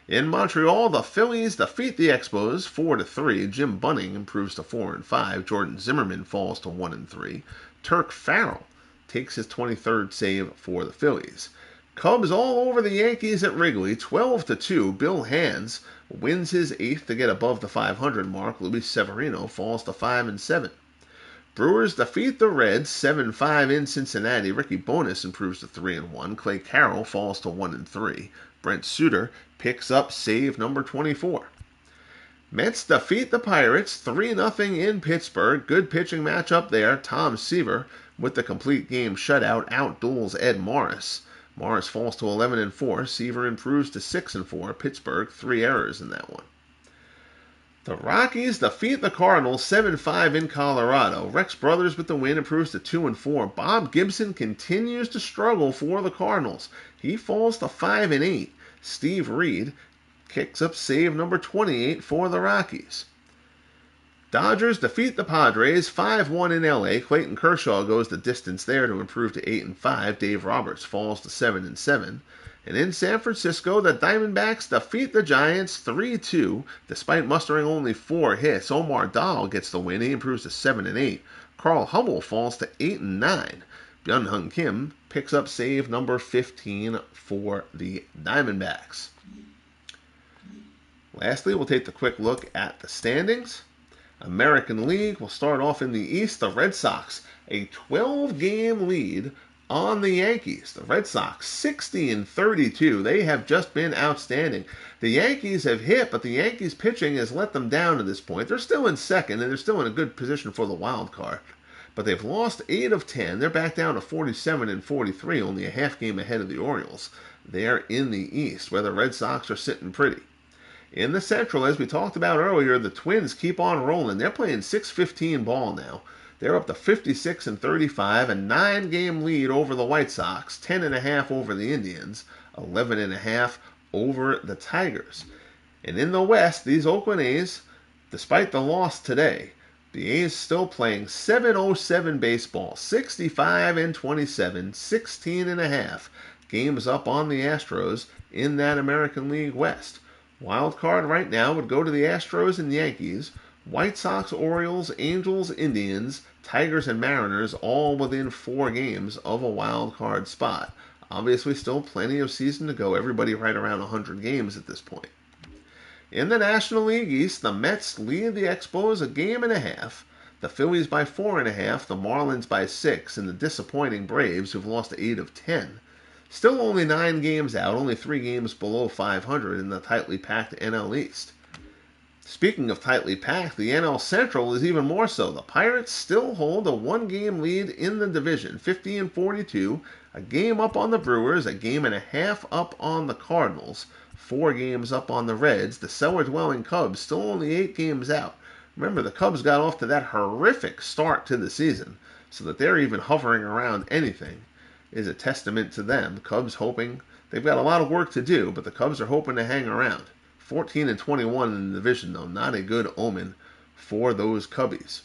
A: In Montreal, the Phillies defeat the Expos 4-3. Jim Bunning improves to 4-5. Jordan Zimmerman falls to 1-3. Turk Farrell takes his 23rd save for the Phillies. Cubs all over the Yankees at Wrigley 12-2. Bill Hands wins his 8th to get above the 500 mark. Luis Severino falls to 5-7. Brewers defeat the Reds 7-5 in Cincinnati. Ricky Bonas improves to 3-1. Clay Carroll falls to 1-3. Brent Suter picks up save number 24. Mets defeat the Pirates 3-0 in Pittsburgh. Good pitching matchup there. Tom Seaver with the complete game shutout outduels Ed Morris. Morris falls to 11-4. Seaver improves to 6-4. Pittsburgh 3 errors in that one. The Rockies defeat the Cardinals 7-5 in Colorado. Rex Brothers with the win improves to 2-4. Bob Gibson continues to struggle for the Cardinals. He falls to 5-8. Steve Reed kicks up save number 28 for the Rockies. Dodgers defeat the Padres 5-1 in LA. Clayton Kershaw goes the distance there to improve to 8-5. Dave Roberts falls to 7-7. And in San Francisco, the Diamondbacks defeat the Giants 3-2. Despite mustering only 4 hits, Omar Dahl gets the win. He improves to 7-8. Carl Hubbell falls to 8-9. Byung-Hyun Kim picks up save number 15 for the Diamondbacks. Lastly, we'll take a quick look at the standings. American League will start off in the East. The Red Sox, a 12-game lead on the Yankees. The Red Sox, 60-32. They have just been outstanding. The Yankees have hit, but the Yankees pitching has let them down to this point. They're still in second, and they're still in a good position for the wild card. But they've lost 8 of 10. They're back down to 47-43, only a half game ahead of the Orioles. They're in the East, where the Red Sox are sitting pretty. In the Central, as we talked about earlier, the Twins keep on rolling. They're playing 6-15 ball now. They're up to 56-35, a 9-game lead over the White Sox, 10.5 over the Indians, 11.5 over the Tigers. And in the West, these Oakland A's, despite the loss today, the A's still playing 7-07 baseball, 65-27, 16.5 games up on the Astros in that American League West. Wild card right now would go to the Astros and Yankees. White Sox, Orioles, Angels, Indians, Tigers, and Mariners all within 4 games of a wild card spot. Obviously still plenty of season to go. Everybody right around 100 games at this point. In the National League East, the Mets lead the Expos a game and a half. The Phillies by 4.5, the Marlins by 6, and the disappointing Braves, who've lost 8 of 10. Still only 9 games out, only 3 games below 500 in the tightly packed NL East. Speaking of tightly packed, the NL Central is even more so. The Pirates still hold a one-game lead in the division, 50-42, a game up on the Brewers, a game and a half up on the Cardinals, 4 games up on the Reds. The cellar-dwelling Cubs still only 8 games out. Remember, the Cubs got off to that horrific start to the season, so that they're even hovering around anything is a testament to them. The Cubs hoping they've got a lot of work to do, but the Cubs are hoping to hang around. 14-21 in the division, though, not a good omen for those Cubbies.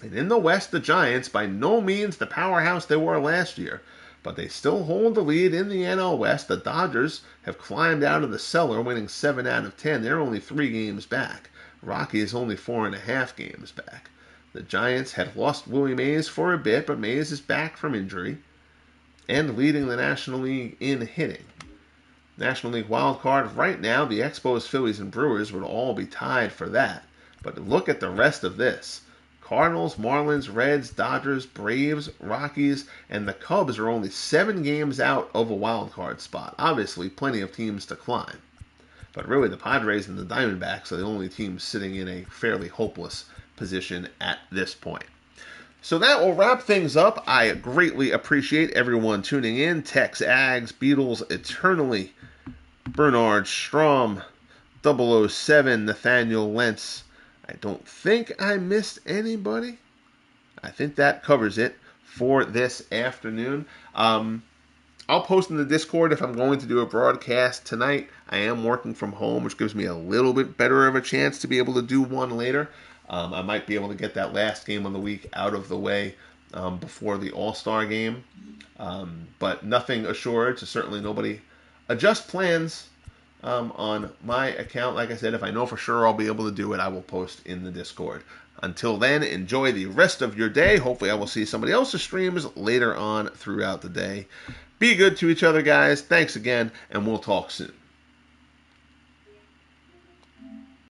A: And in the West, the Giants, by no means the powerhouse they were last year, but they still hold the lead in the NL West. The Dodgers have climbed out of the cellar, winning 7 out of 10. They're only 3 games back. Rockies only 4.5 games back. The Giants had lost Willie Mays for a bit, but Mays is back from injury and leading the National League in hitting. National League wild card right now, the Expos, Phillies, and Brewers would all be tied for that. But look at the rest of this. Cardinals, Marlins, Reds, Dodgers, Braves, Rockies, and the Cubs are only 7 games out of a wild card spot. Obviously, plenty of teams to climb. But really, the Padres and the Diamondbacks are the only teams sitting in a fairly hopeless position at this point. So that will wrap things up. I greatly appreciate everyone tuning in. Tex, Ags, Beatles, Eternally, Bernard Strom, 007, Nathaniel Lentz. I don't think I missed anybody. I think that covers it for this afternoon. I'll post in the Discord if I'm going to do a broadcast tonight. I am working from home, which gives me a little bit better of a chance to be able to do one later. I might be able to get that last game of the week out of the way before the All-Star game. But nothing assured, so certainly nobody adjust plans on my account. Like I said, if I know for sure I'll be able to do it, I will post in the Discord. Until then, enjoy the rest of your day. Hopefully I will see somebody else's streams later on throughout the day. Be good to each other, guys. Thanks again, and we'll talk soon.